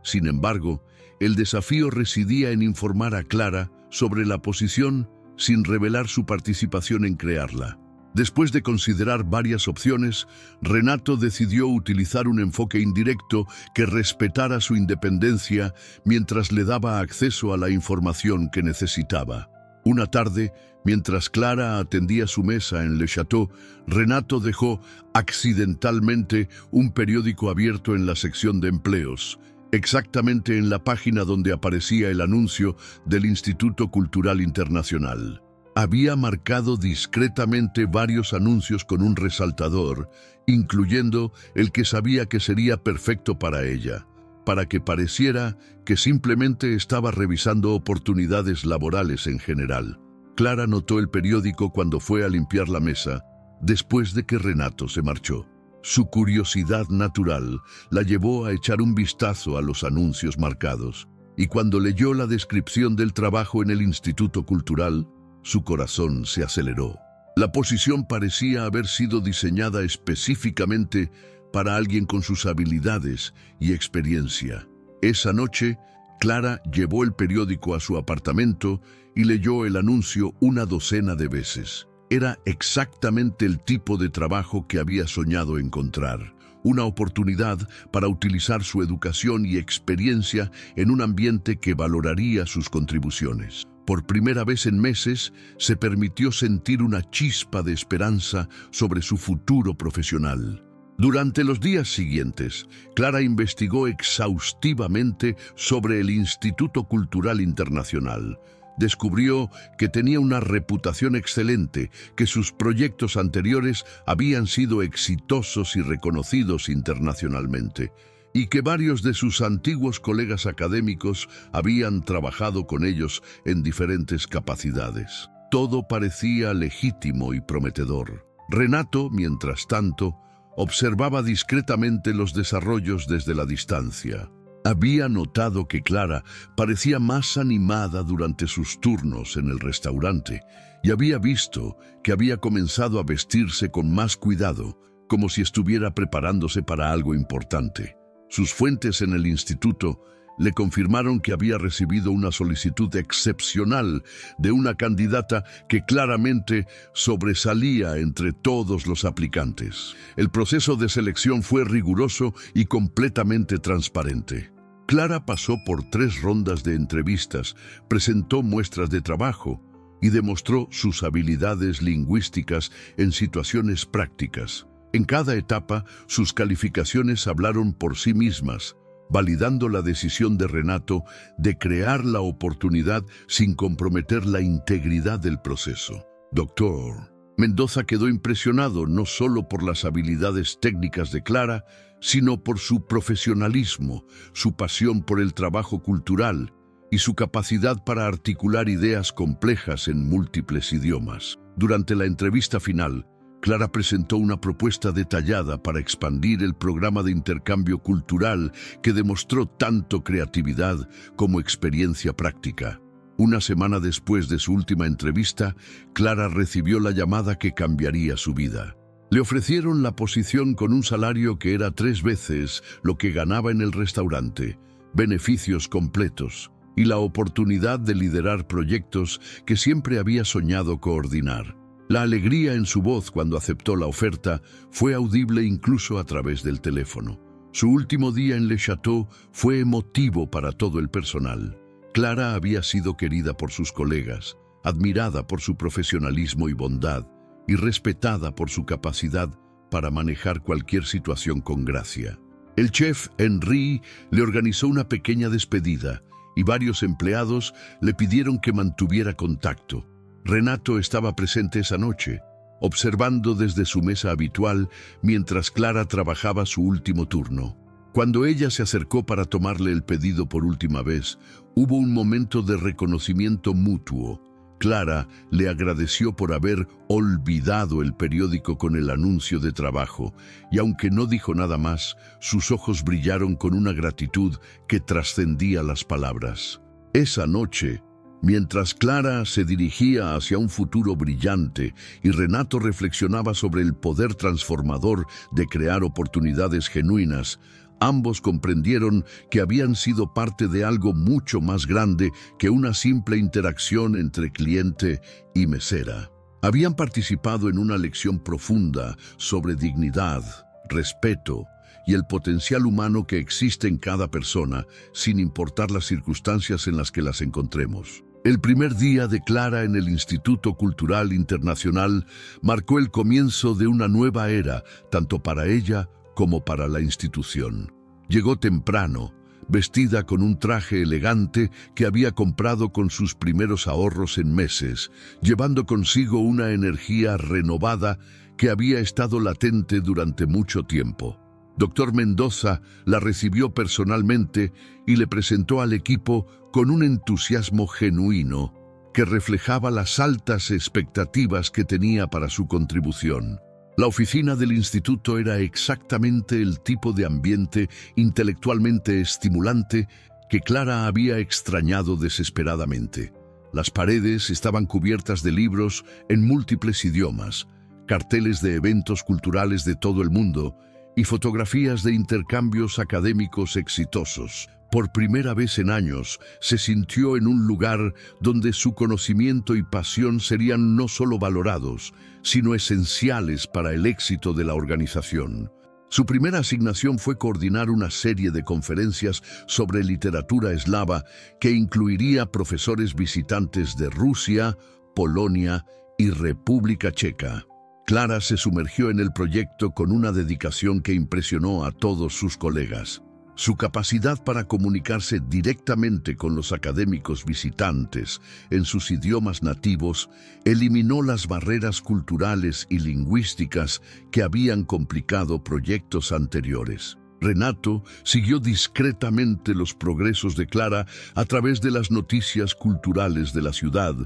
Sin embargo, el desafío residía en informar a Clara sobre la posición sin revelar su participación en crearla. Después de considerar varias opciones, Renato decidió utilizar un enfoque indirecto que respetara su independencia mientras le daba acceso a la información que necesitaba. Una tarde, mientras Clara atendía su mesa en Le Château, Renato dejó accidentalmente un periódico abierto en la sección de empleos, exactamente en la página donde aparecía el anuncio del Instituto Cultural Internacional. Había marcado discretamente varios anuncios con un resaltador, incluyendo el que sabía que sería perfecto para ella, para que pareciera que simplemente estaba revisando oportunidades laborales en general. Clara notó el periódico cuando fue a limpiar la mesa, después de que Renato se marchó. Su curiosidad natural la llevó a echar un vistazo a los anuncios marcados, y cuando leyó la descripción del trabajo en el Instituto Cultural, su corazón se aceleró. La posición parecía haber sido diseñada específicamente para alguien con sus habilidades y experiencia. Esa noche, Clara llevó el periódico a su apartamento y leyó el anuncio una docena de veces. Era exactamente el tipo de trabajo que había soñado encontrar, una oportunidad para utilizar su educación y experiencia en un ambiente que valoraría sus contribuciones. Por primera vez en meses, se permitió sentir una chispa de esperanza sobre su futuro profesional. Durante los días siguientes, Clara investigó exhaustivamente sobre el Instituto Cultural Internacional. Descubrió que tenía una reputación excelente, que sus proyectos anteriores habían sido exitosos y reconocidos internacionalmente, y que varios de sus antiguos colegas académicos habían trabajado con ellos en diferentes capacidades. Todo parecía legítimo y prometedor. Renato, mientras tanto, observaba discretamente los desarrollos desde la distancia. Había notado que Clara parecía más animada durante sus turnos en el restaurante y había visto que había comenzado a vestirse con más cuidado, como si estuviera preparándose para algo importante. Sus fuentes en el instituto le confirmaron que había recibido una solicitud excepcional de una candidata que claramente sobresalía entre todos los aplicantes. El proceso de selección fue riguroso y completamente transparente. Clara pasó por 3 rondas de entrevistas, presentó muestras de trabajo y demostró sus habilidades lingüísticas en situaciones prácticas. En cada etapa, sus calificaciones hablaron por sí mismas, validando la decisión de Renato de crear la oportunidad sin comprometer la integridad del proceso. Doctor Mendoza quedó impresionado no solo por las habilidades técnicas de Clara, sino por su profesionalismo, su pasión por el trabajo cultural y su capacidad para articular ideas complejas en múltiples idiomas. Durante la entrevista final, Clara presentó una propuesta detallada para expandir el programa de intercambio cultural que demostró tanto creatividad como experiencia práctica. Una semana después de su última entrevista, Clara recibió la llamada que cambiaría su vida. Le ofrecieron la posición con un salario que era 3 veces lo que ganaba en el restaurante, beneficios completos y la oportunidad de liderar proyectos que siempre había soñado coordinar. La alegría en su voz cuando aceptó la oferta fue audible incluso a través del teléfono. Su último día en Le Château fue emotivo para todo el personal. Clara había sido querida por sus colegas, admirada por su profesionalismo y bondad, y respetada por su capacidad para manejar cualquier situación con gracia. El chef Henri le organizó una pequeña despedida y varios empleados le pidieron que mantuviera contacto. Renato estaba presente esa noche, observando desde su mesa habitual mientras Clara trabajaba su último turno. Cuando ella se acercó para tomarle el pedido por última vez, hubo un momento de reconocimiento mutuo. Clara le agradeció por haber olvidado el periódico con el anuncio de trabajo, y aunque no dijo nada más, sus ojos brillaron con una gratitud que trascendía las palabras. Esa noche, mientras Clara se dirigía hacia un futuro brillante y Renato reflexionaba sobre el poder transformador de crear oportunidades genuinas, ambos comprendieron que habían sido parte de algo mucho más grande que una simple interacción entre cliente y mesera. Habían participado en una lección profunda sobre dignidad, respeto y el potencial humano que existe en cada persona, sin importar las circunstancias en las que las encontremos. El primer día de Clara en el Instituto Cultural Internacional marcó el comienzo de una nueva era, tanto para ella como para la institución. Llegó temprano, vestida con un traje elegante que había comprado con sus primeros ahorros en meses, llevando consigo una energía renovada que había estado latente durante mucho tiempo. Dr. Mendoza la recibió personalmente y le presentó al equipo con un entusiasmo genuino que reflejaba las altas expectativas que tenía para su contribución. La oficina del instituto era exactamente el tipo de ambiente intelectualmente estimulante que Clara había extrañado desesperadamente. Las paredes estaban cubiertas de libros en múltiples idiomas, carteles de eventos culturales de todo el mundo y fotografías de intercambios académicos exitosos. Por primera vez en años, se sintió en un lugar donde su conocimiento y pasión serían no solo valorados, sino esenciales para el éxito de la organización. Su primera asignación fue coordinar una serie de conferencias sobre literatura eslava que incluiría profesores visitantes de Rusia, Polonia y República Checa. Clara se sumergió en el proyecto con una dedicación que impresionó a todos sus colegas. Su capacidad para comunicarse directamente con los académicos visitantes en sus idiomas nativos eliminó las barreras culturales y lingüísticas que habían complicado proyectos anteriores. Renato siguió discretamente los progresos de Clara a través de las noticias culturales de la ciudad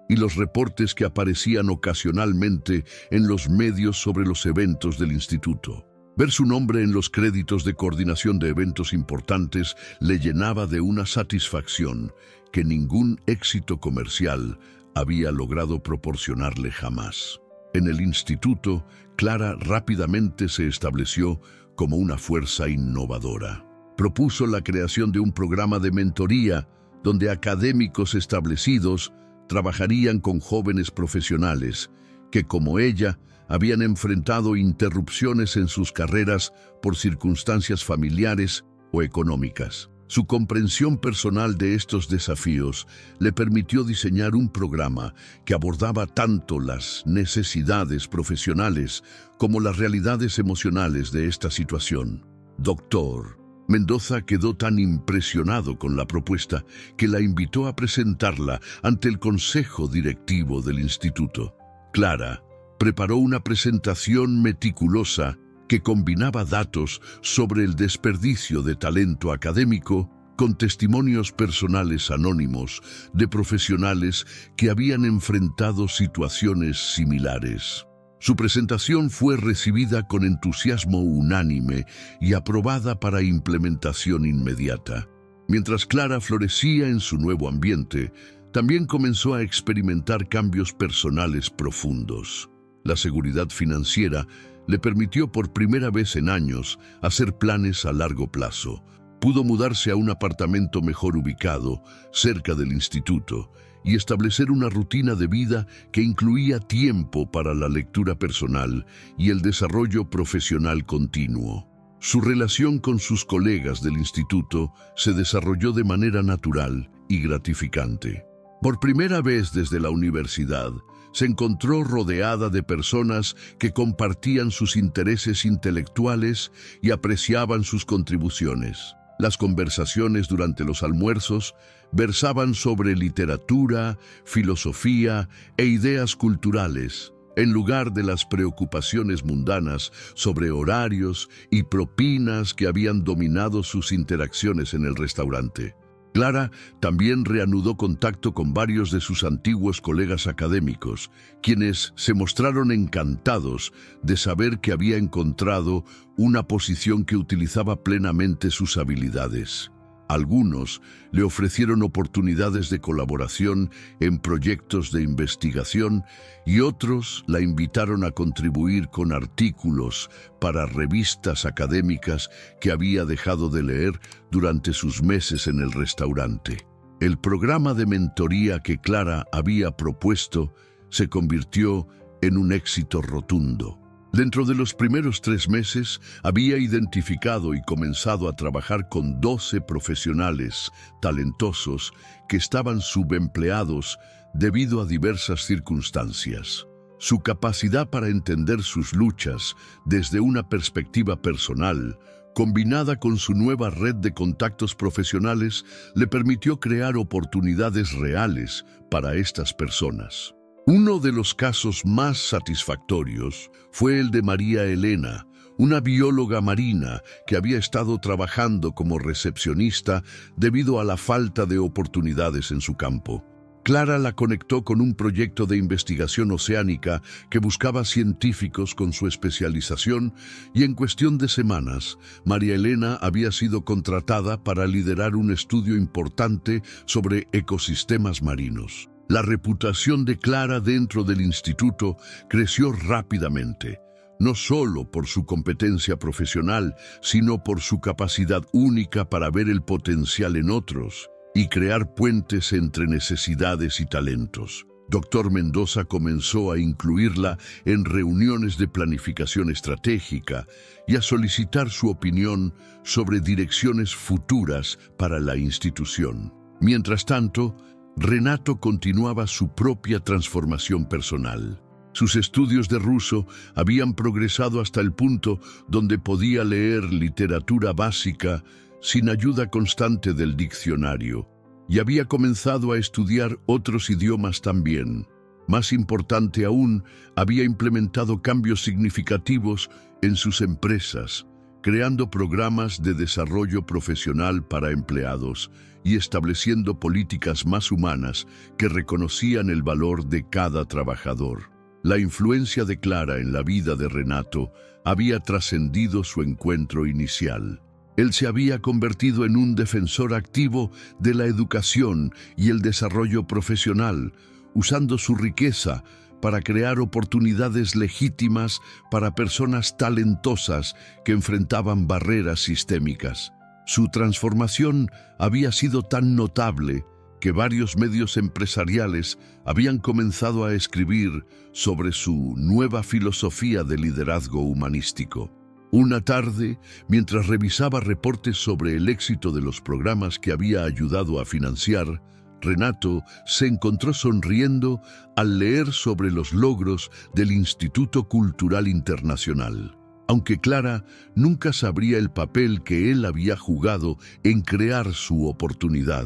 y los reportes que aparecían ocasionalmente en los medios sobre los eventos del instituto. Ver su nombre en los créditos de coordinación de eventos importantes le llenaba de una satisfacción que ningún éxito comercial había logrado proporcionarle jamás. En el instituto, Clara rápidamente se estableció como una fuerza innovadora. Propuso la creación de un programa de mentoría donde académicos establecidos trabajarían con jóvenes profesionales que, como ella, habían enfrentado interrupciones en sus carreras por circunstancias familiares o económicas. Su comprensión personal de estos desafíos le permitió diseñar un programa que abordaba tanto las necesidades profesionales como las realidades emocionales de esta situación. Dr. Mendoza quedó tan impresionado con la propuesta que la invitó a presentarla ante el consejo directivo del instituto. Clara preparó una presentación meticulosa que combinaba datos sobre el desperdicio de talento académico con testimonios personales anónimos de profesionales que habían enfrentado situaciones similares. Su presentación fue recibida con entusiasmo unánime y aprobada para implementación inmediata. Mientras Clara florecía en su nuevo ambiente, también comenzó a experimentar cambios personales profundos. La seguridad financiera le permitió por primera vez en años hacer planes a largo plazo. Pudo mudarse a un apartamento mejor ubicado, cerca del instituto, y establecer una rutina de vida que incluía tiempo para la lectura personal y el desarrollo profesional continuo. Su relación con sus colegas del instituto se desarrolló de manera natural y gratificante. Por primera vez desde la universidad, se encontró rodeada de personas que compartían sus intereses intelectuales y apreciaban sus contribuciones. Las conversaciones durante los almuerzos versaban sobre literatura, filosofía e ideas culturales, en lugar de las preocupaciones mundanas sobre horarios y propinas que habían dominado sus interacciones en el restaurante. Clara también reanudó contacto con varios de sus antiguos colegas académicos, quienes se mostraron encantados de saber que había encontrado una posición que utilizaba plenamente sus habilidades. Algunos le ofrecieron oportunidades de colaboración en proyectos de investigación y otros la invitaron a contribuir con artículos para revistas académicas que había dejado de leer durante sus meses en el restaurante. El programa de mentoría que Clara había propuesto se convirtió en un éxito rotundo. Dentro de los primeros 3 meses, había identificado y comenzado a trabajar con 12 profesionales talentosos que estaban subempleados debido a diversas circunstancias. Su capacidad para entender sus luchas desde una perspectiva personal, combinada con su nueva red de contactos profesionales, le permitió crear oportunidades reales para estas personas. Uno de los casos más satisfactorios fue el de María Elena, una bióloga marina que había estado trabajando como recepcionista debido a la falta de oportunidades en su campo. Clara la conectó con un proyecto de investigación oceánica que buscaba científicos con su especialización y en cuestión de semanas, María Elena había sido contratada para liderar un estudio importante sobre ecosistemas marinos. La reputación de Clara dentro del instituto creció rápidamente, no solo por su competencia profesional, sino por su capacidad única para ver el potencial en otros y crear puentes entre necesidades y talentos. Dr. Mendoza comenzó a incluirla en reuniones de planificación estratégica y a solicitar su opinión sobre direcciones futuras para la institución. Mientras tanto, Renato continuaba su propia transformación personal. Sus estudios de ruso habían progresado hasta el punto donde podía leer literatura básica sin ayuda constante del diccionario, y había comenzado a estudiar otros idiomas también. Más importante aún, había implementado cambios significativos en sus empresas, creando programas de desarrollo profesional para empleados y estableciendo políticas más humanas que reconocían el valor de cada trabajador. La influencia de Clara en la vida de Renato había trascendido su encuentro inicial. Él se había convertido en un defensor activo de la educación y el desarrollo profesional, usando su riqueza para crear oportunidades legítimas para personas talentosas que enfrentaban barreras sistémicas. Su transformación había sido tan notable que varios medios empresariales habían comenzado a escribir sobre su nueva filosofía de liderazgo humanístico. Una tarde, mientras revisaba reportes sobre el éxito de los programas que había ayudado a financiar, Renato se encontró sonriendo al leer sobre los logros del Instituto Cultural Internacional. aunque Clara nunca sabría el papel que él había jugado en crear su oportunidad.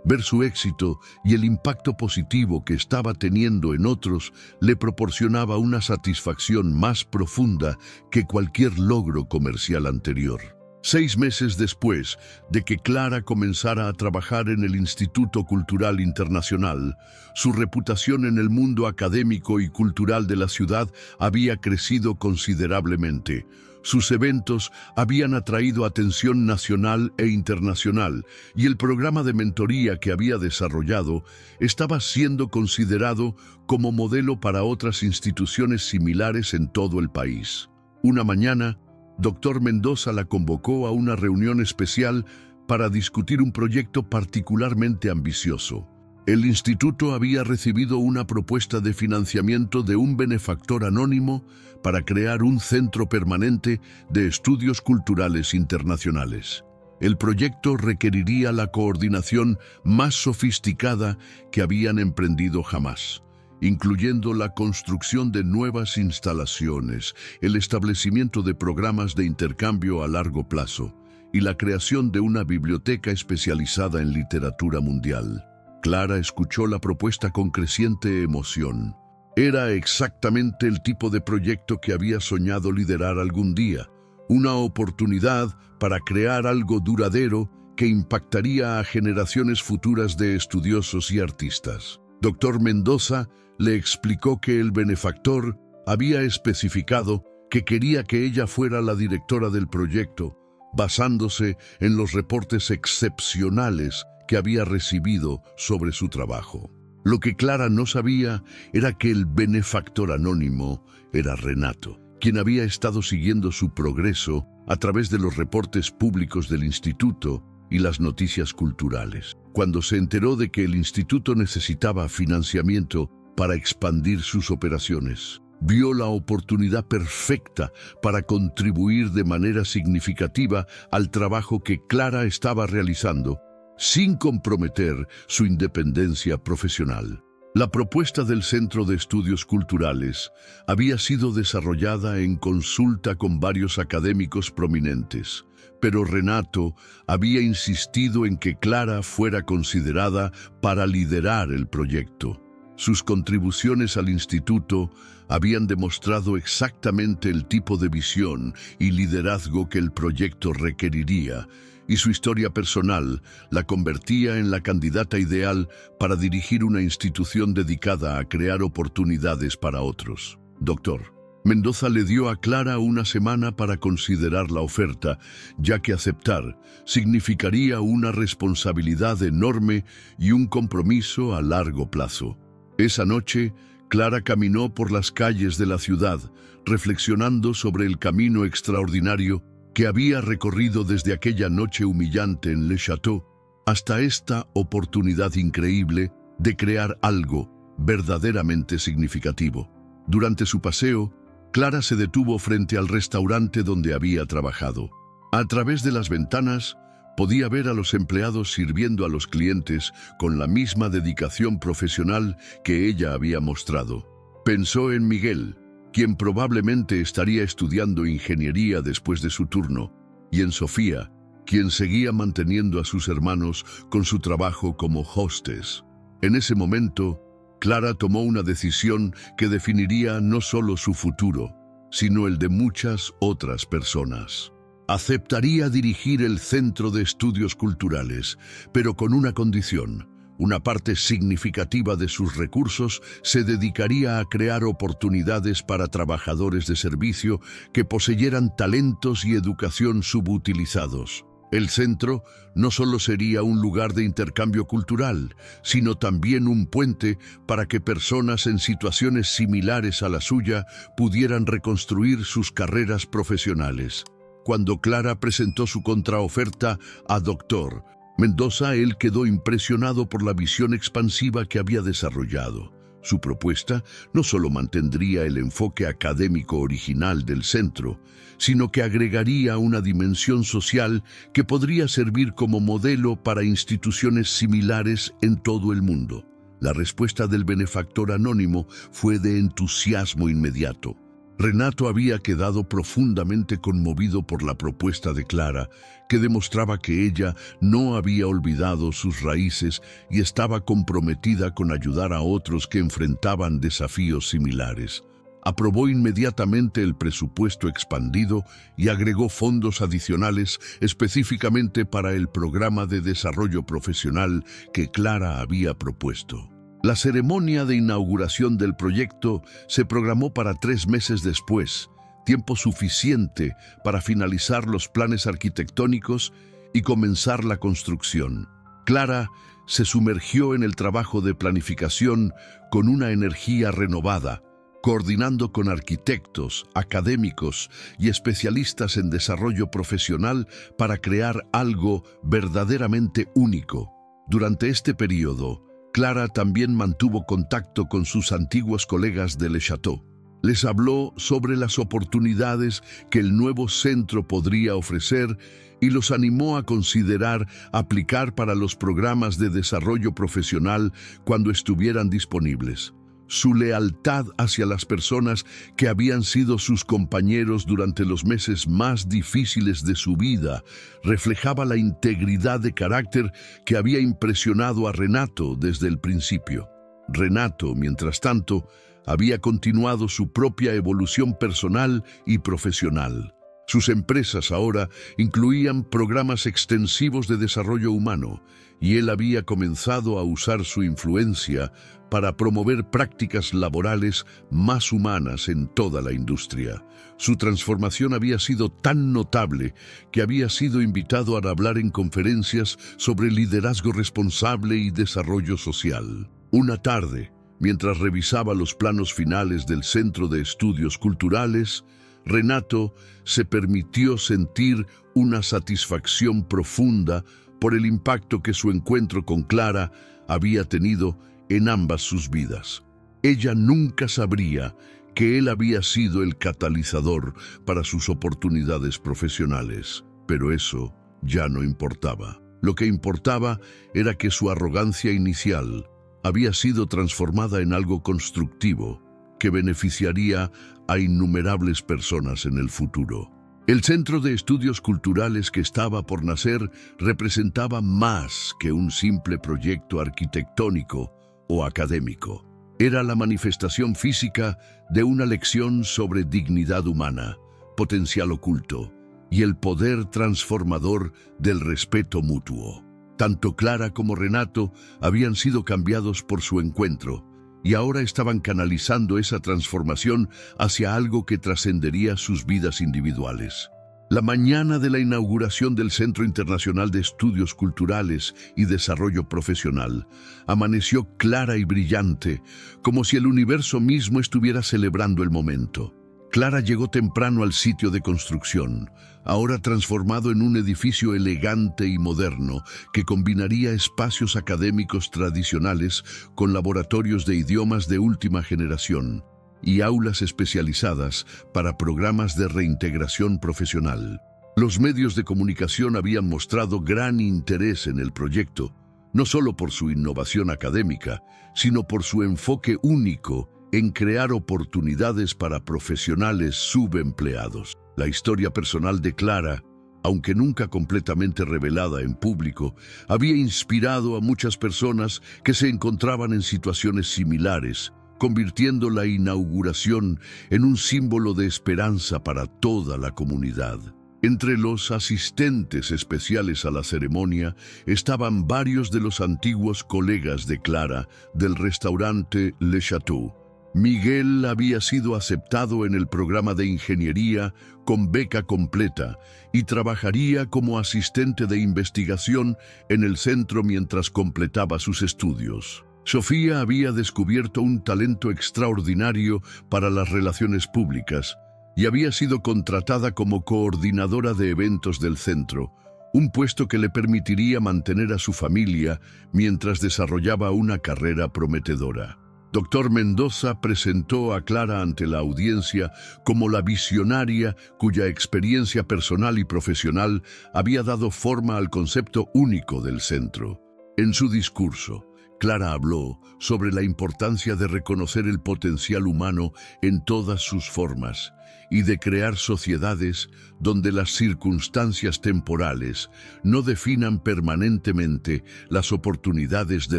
Ver su éxito y el impacto positivo que estaba teniendo en otros le proporcionaba una satisfacción más profunda que cualquier logro comercial anterior. 6 meses después de que Clara comenzara a trabajar en el Instituto Cultural Internacional, su reputación en el mundo académico y cultural de la ciudad había crecido considerablemente. Sus eventos habían atraído atención nacional e internacional, y el programa de mentoría que había desarrollado estaba siendo considerado como modelo para otras instituciones similares en todo el país. Una mañana, Dr. Mendoza la convocó a una reunión especial para discutir un proyecto particularmente ambicioso. El instituto había recibido una propuesta de financiamiento de un benefactor anónimo para crear un centro permanente de estudios culturales internacionales. El proyecto requeriría la coordinación más sofisticada que habían emprendido jamás, incluyendo la construcción de nuevas instalaciones, el establecimiento de programas de intercambio a largo plazo y la creación de una biblioteca especializada en literatura mundial. Clara escuchó la propuesta con creciente emoción. Era exactamente el tipo de proyecto que había soñado liderar algún día, una oportunidad para crear algo duradero que impactaría a generaciones futuras de estudiosos y artistas. Dr. Mendoza le explicó que el benefactor había especificado que quería que ella fuera la directora del proyecto, basándose en los reportes excepcionales que había recibido sobre su trabajo. Lo que Clara no sabía era que el benefactor anónimo era Renato, quien había estado siguiendo su progreso a través de los reportes públicos del instituto y las noticias culturales. Cuando se enteró de que el instituto necesitaba financiamiento para expandir sus operaciones, vio la oportunidad perfecta para contribuir de manera significativa al trabajo que Clara estaba realizando, sin comprometer su independencia profesional. La propuesta del Centro de Estudios Culturales había sido desarrollada en consulta con varios académicos prominentes, pero Renato había insistido en que Clara fuera considerada para liderar el proyecto. Sus contribuciones al instituto habían demostrado exactamente el tipo de visión y liderazgo que el proyecto requeriría, y su historia personal la convertía en la candidata ideal para dirigir una institución dedicada a crear oportunidades para otros. Doctor Mendoza le dio a Clara una semana para considerar la oferta, ya que aceptar significaría una responsabilidad enorme y un compromiso a largo plazo. Esa noche, Clara caminó por las calles de la ciudad, reflexionando sobre el camino extraordinario que había recorrido desde aquella noche humillante en Le Château hasta esta oportunidad increíble de crear algo verdaderamente significativo. Durante su paseo, Clara se detuvo frente al restaurante donde había trabajado. A través de las ventanas, podía ver a los empleados sirviendo a los clientes con la misma dedicación profesional que ella había mostrado. Pensó en Miguel, quien probablemente estaría estudiando ingeniería después de su turno, y en Sofía, quien seguía manteniendo a sus hermanos con su trabajo como hostess. En ese momento, Clara tomó una decisión que definiría no solo su futuro, sino el de muchas otras personas. Aceptaría dirigir el Centro de Estudios Culturales, pero con una condición. Una parte significativa de sus recursos se dedicaría a crear oportunidades para trabajadores de servicio que poseyeran talentos y educación subutilizados. El centro no solo sería un lugar de intercambio cultural, sino también un puente para que personas en situaciones similares a la suya pudieran reconstruir sus carreras profesionales. Cuando Clara presentó su contraoferta a Dr. Mendoza, él quedó impresionado por la visión expansiva que había desarrollado. Su propuesta no solo mantendría el enfoque académico original del centro, sino que agregaría una dimensión social que podría servir como modelo para instituciones similares en todo el mundo. La respuesta del benefactor anónimo fue de entusiasmo inmediato. Renato había quedado profundamente conmovido por la propuesta de Clara, que demostraba que ella no había olvidado sus raíces y estaba comprometida con ayudar a otros que enfrentaban desafíos similares. Aprobó inmediatamente el presupuesto expandido y agregó fondos adicionales específicamente para el programa de desarrollo profesional que Clara había propuesto. La ceremonia de inauguración del proyecto se programó para 3 meses después, tiempo suficiente para finalizar los planes arquitectónicos y comenzar la construcción. Clara se sumergió en el trabajo de planificación con una energía renovada, coordinando con arquitectos, académicos y especialistas en desarrollo profesional para crear algo verdaderamente único. Durante este periodo, Clara también mantuvo contacto con sus antiguos colegas de Le Château. Les habló sobre las oportunidades que el nuevo centro podría ofrecer y los animó a considerar aplicar para los programas de desarrollo profesional cuando estuvieran disponibles. Su lealtad hacia las personas que habían sido sus compañeros durante los meses más difíciles de su vida reflejaba la integridad de carácter que había impresionado a Renato desde el principio. Renato, mientras tanto, había continuado su propia evolución personal y profesional. Sus empresas ahora incluían programas extensivos de desarrollo humano, y él había comenzado a usar su influencia para promover prácticas laborales más humanas en toda la industria. Su transformación había sido tan notable que había sido invitado a hablar en conferencias sobre liderazgo responsable y desarrollo social. Una tarde, mientras revisaba los planos finales del Centro de Estudios Culturales, Renato se permitió sentir una satisfacción profunda por el impacto que su encuentro con Clara había tenido en ambas sus vidas. Ella nunca sabría que él había sido el catalizador para sus oportunidades profesionales, pero eso ya no importaba. Lo que importaba era que su arrogancia inicial había sido transformada en algo constructivo que beneficiaría a innumerables personas en el futuro. El Centro de Estudios Culturales que estaba por nacer representaba más que un simple proyecto arquitectónico o académico. Era la manifestación física de una lección sobre dignidad humana, potencial oculto y el poder transformador del respeto mutuo. Tanto Clara como Renato habían sido cambiados por su encuentro, y ahora estaban canalizando esa transformación hacia algo que trascendería sus vidas individuales. La mañana de la inauguración del Centro Internacional de Estudios Culturales y Desarrollo Profesional amaneció clara y brillante, como si el universo mismo estuviera celebrando el momento. Clara llegó temprano al sitio de construcción, ahora transformado en un edificio elegante y moderno que combinaría espacios académicos tradicionales con laboratorios de idiomas de última generación y aulas especializadas para programas de reintegración profesional. Los medios de comunicación habían mostrado gran interés en el proyecto, no solo por su innovación académica, sino por su enfoque único en crear oportunidades para profesionales subempleados. La historia personal de Clara, aunque nunca completamente revelada en público, había inspirado a muchas personas que se encontraban en situaciones similares, convirtiendo la inauguración en un símbolo de esperanza para toda la comunidad. Entre los asistentes especiales a la ceremonia estaban varios de los antiguos colegas de Clara del restaurante Le Château. Miguel había sido aceptado en el programa de ingeniería con beca completa y trabajaría como asistente de investigación en el centro mientras completaba sus estudios. Sofía había descubierto un talento extraordinario para las relaciones públicas y había sido contratada como coordinadora de eventos del centro, un puesto que le permitiría mantener a su familia mientras desarrollaba una carrera prometedora. Dr. Mendoza presentó a Clara ante la audiencia como la visionaria cuya experiencia personal y profesional había dado forma al concepto único del centro. En su discurso, Clara habló sobre la importancia de reconocer el potencial humano en todas sus formas y de crear sociedades donde las circunstancias temporales no definan permanentemente las oportunidades de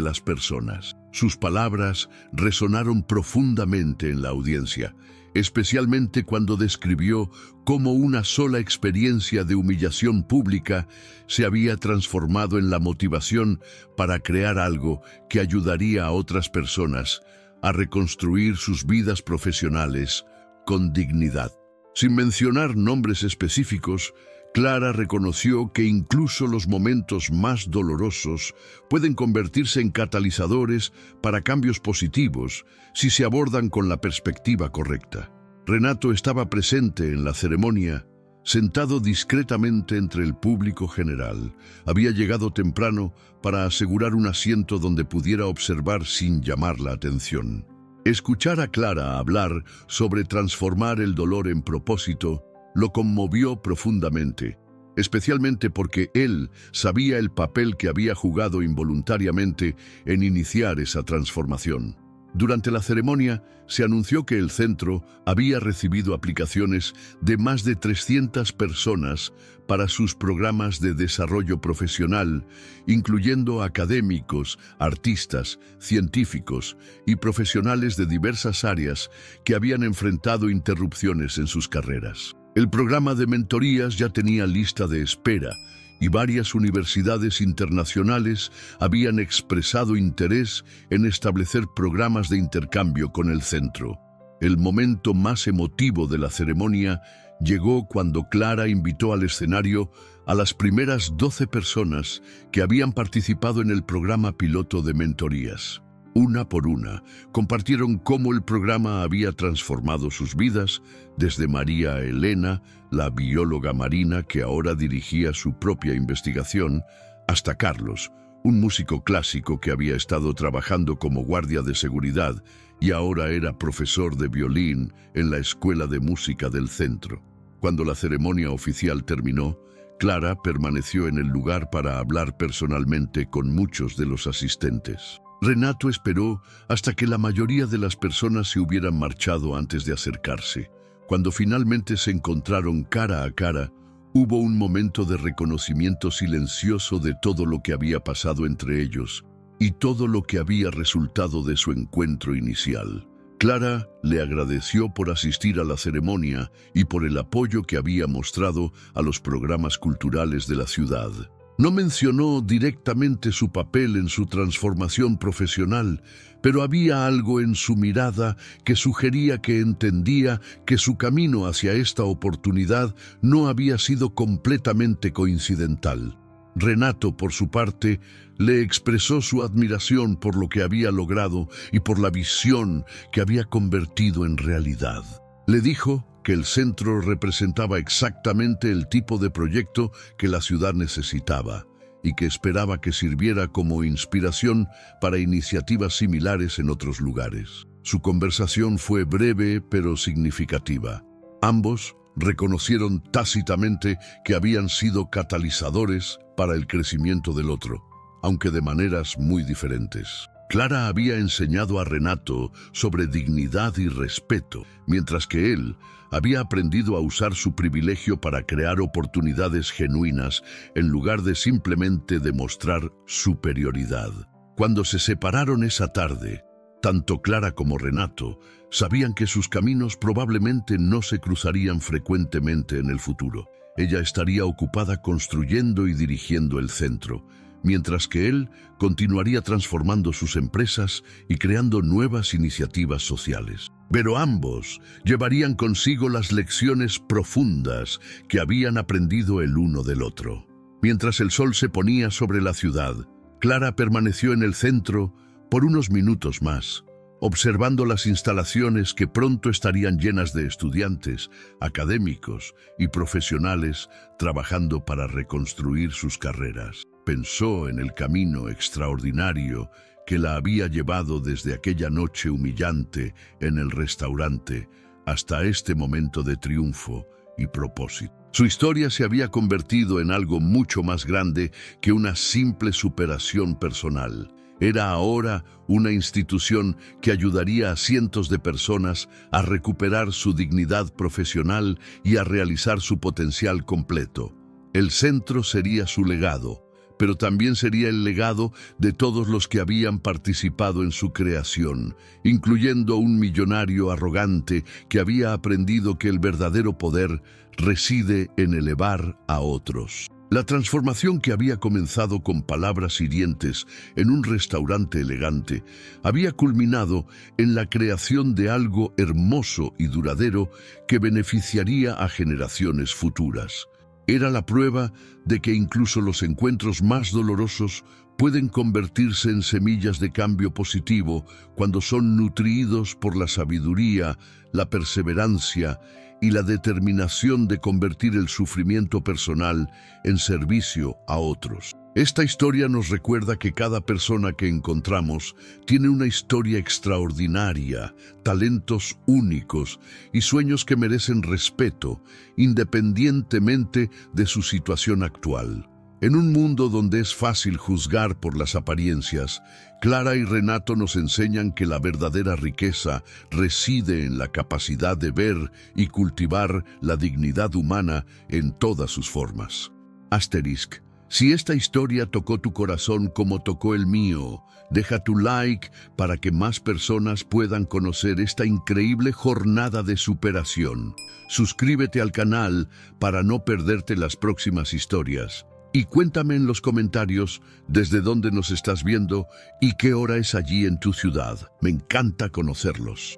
las personas. Sus palabras resonaron profundamente en la audiencia, especialmente cuando describió cómo una sola experiencia de humillación pública se había transformado en la motivación para crear algo que ayudaría a otras personas a reconstruir sus vidas profesionales con dignidad. Sin mencionar nombres específicos, Clara reconoció que incluso los momentos más dolorosos pueden convertirse en catalizadores para cambios positivos si se abordan con la perspectiva correcta. Renato estaba presente en la ceremonia, sentado discretamente entre el público general. Había llegado temprano para asegurar un asiento donde pudiera observar sin llamar la atención. Escuchar a Clara hablar sobre transformar el dolor en propósito lo conmovió profundamente, especialmente porque él sabía el papel que había jugado involuntariamente en iniciar esa transformación. Durante la ceremonia, se anunció que el centro había recibido aplicaciones de más de 300 personas para sus programas de desarrollo profesional, incluyendo académicos, artistas, científicos y profesionales de diversas áreas que habían enfrentado interrupciones en sus carreras. El programa de mentorías ya tenía lista de espera y varias universidades internacionales habían expresado interés en establecer programas de intercambio con el centro. El momento más emotivo de la ceremonia llegó cuando Clara invitó al escenario a las primeras 12 personas que habían participado en el programa piloto de mentorías. Una por una, compartieron cómo el programa había transformado sus vidas, desde María Elena, la bióloga marina que ahora dirigía su propia investigación, hasta Carlos, un músico clásico que había estado trabajando como guardia de seguridad y ahora era profesor de violín en la escuela de música del centro. Cuando la ceremonia oficial terminó, Clara permaneció en el lugar para hablar personalmente con muchos de los asistentes. Renato esperó hasta que la mayoría de las personas se hubieran marchado antes de acercarse. Cuando finalmente se encontraron cara a cara, hubo un momento de reconocimiento silencioso de todo lo que había pasado entre ellos y todo lo que había resultado de su encuentro inicial. Clara le agradeció por asistir a la ceremonia y por el apoyo que había mostrado a los programas culturales de la ciudad. No mencionó directamente su papel en su transformación profesional, pero había algo en su mirada que sugería que entendía que su camino hacia esta oportunidad no había sido completamente coincidental. Renato, por su parte, le expresó su admiración por lo que había logrado y por la visión que había convertido en realidad. Le dijo que el centro representaba exactamente el tipo de proyecto que la ciudad necesitaba y que esperaba que sirviera como inspiración para iniciativas similares en otros lugares. Su conversación fue breve pero significativa. Ambos reconocieron tácitamente que habían sido catalizadores para el crecimiento del otro, aunque de maneras muy diferentes. Clara había enseñado a Renato sobre dignidad y respeto, mientras que él había aprendido a usar su privilegio para crear oportunidades genuinas en lugar de simplemente demostrar superioridad. Cuando se separaron esa tarde, tanto Clara como Renato sabían que sus caminos probablemente no se cruzarían frecuentemente en el futuro. Ella estaría ocupada construyendo y dirigiendo el centro, mientras que él continuaría transformando sus empresas y creando nuevas iniciativas sociales. Pero ambos llevarían consigo las lecciones profundas que habían aprendido el uno del otro. Mientras el sol se ponía sobre la ciudad, Clara permaneció en el centro por unos minutos más, observando las instalaciones que pronto estarían llenas de estudiantes, académicos y profesionales trabajando para reconstruir sus carreras. Pensó en el camino extraordinario que la había llevado desde aquella noche humillante en el restaurante hasta este momento de triunfo y propósito. Su historia se había convertido en algo mucho más grande que una simple superación personal. Era ahora una institución que ayudaría a cientos de personas a recuperar su dignidad profesional y a realizar su potencial completo. El centro sería su legado, pero también sería el legado de todos los que habían participado en su creación, incluyendo un millonario arrogante que había aprendido que el verdadero poder reside en elevar a otros. La transformación que había comenzado con palabras hirientes en un restaurante elegante había culminado en la creación de algo hermoso y duradero que beneficiaría a generaciones futuras. Era la prueba de que incluso los encuentros más dolorosos pueden convertirse en semillas de cambio positivo cuando son nutridos por la sabiduría, la perseverancia y la determinación de convertir el sufrimiento personal en servicio a otros. Esta historia nos recuerda que cada persona que encontramos tiene una historia extraordinaria, talentos únicos y sueños que merecen respeto, independientemente de su situación actual. En un mundo donde es fácil juzgar por las apariencias, Clara y Renato nos enseñan que la verdadera riqueza reside en la capacidad de ver y cultivar la dignidad humana en todas sus formas. Asterisco. Si esta historia tocó tu corazón como tocó el mío, deja tu like para que más personas puedan conocer esta increíble jornada de superación. Suscríbete al canal para no perderte las próximas historias. Y cuéntame en los comentarios desde dónde nos estás viendo y qué hora es allí en tu ciudad. Me encanta conocerlos.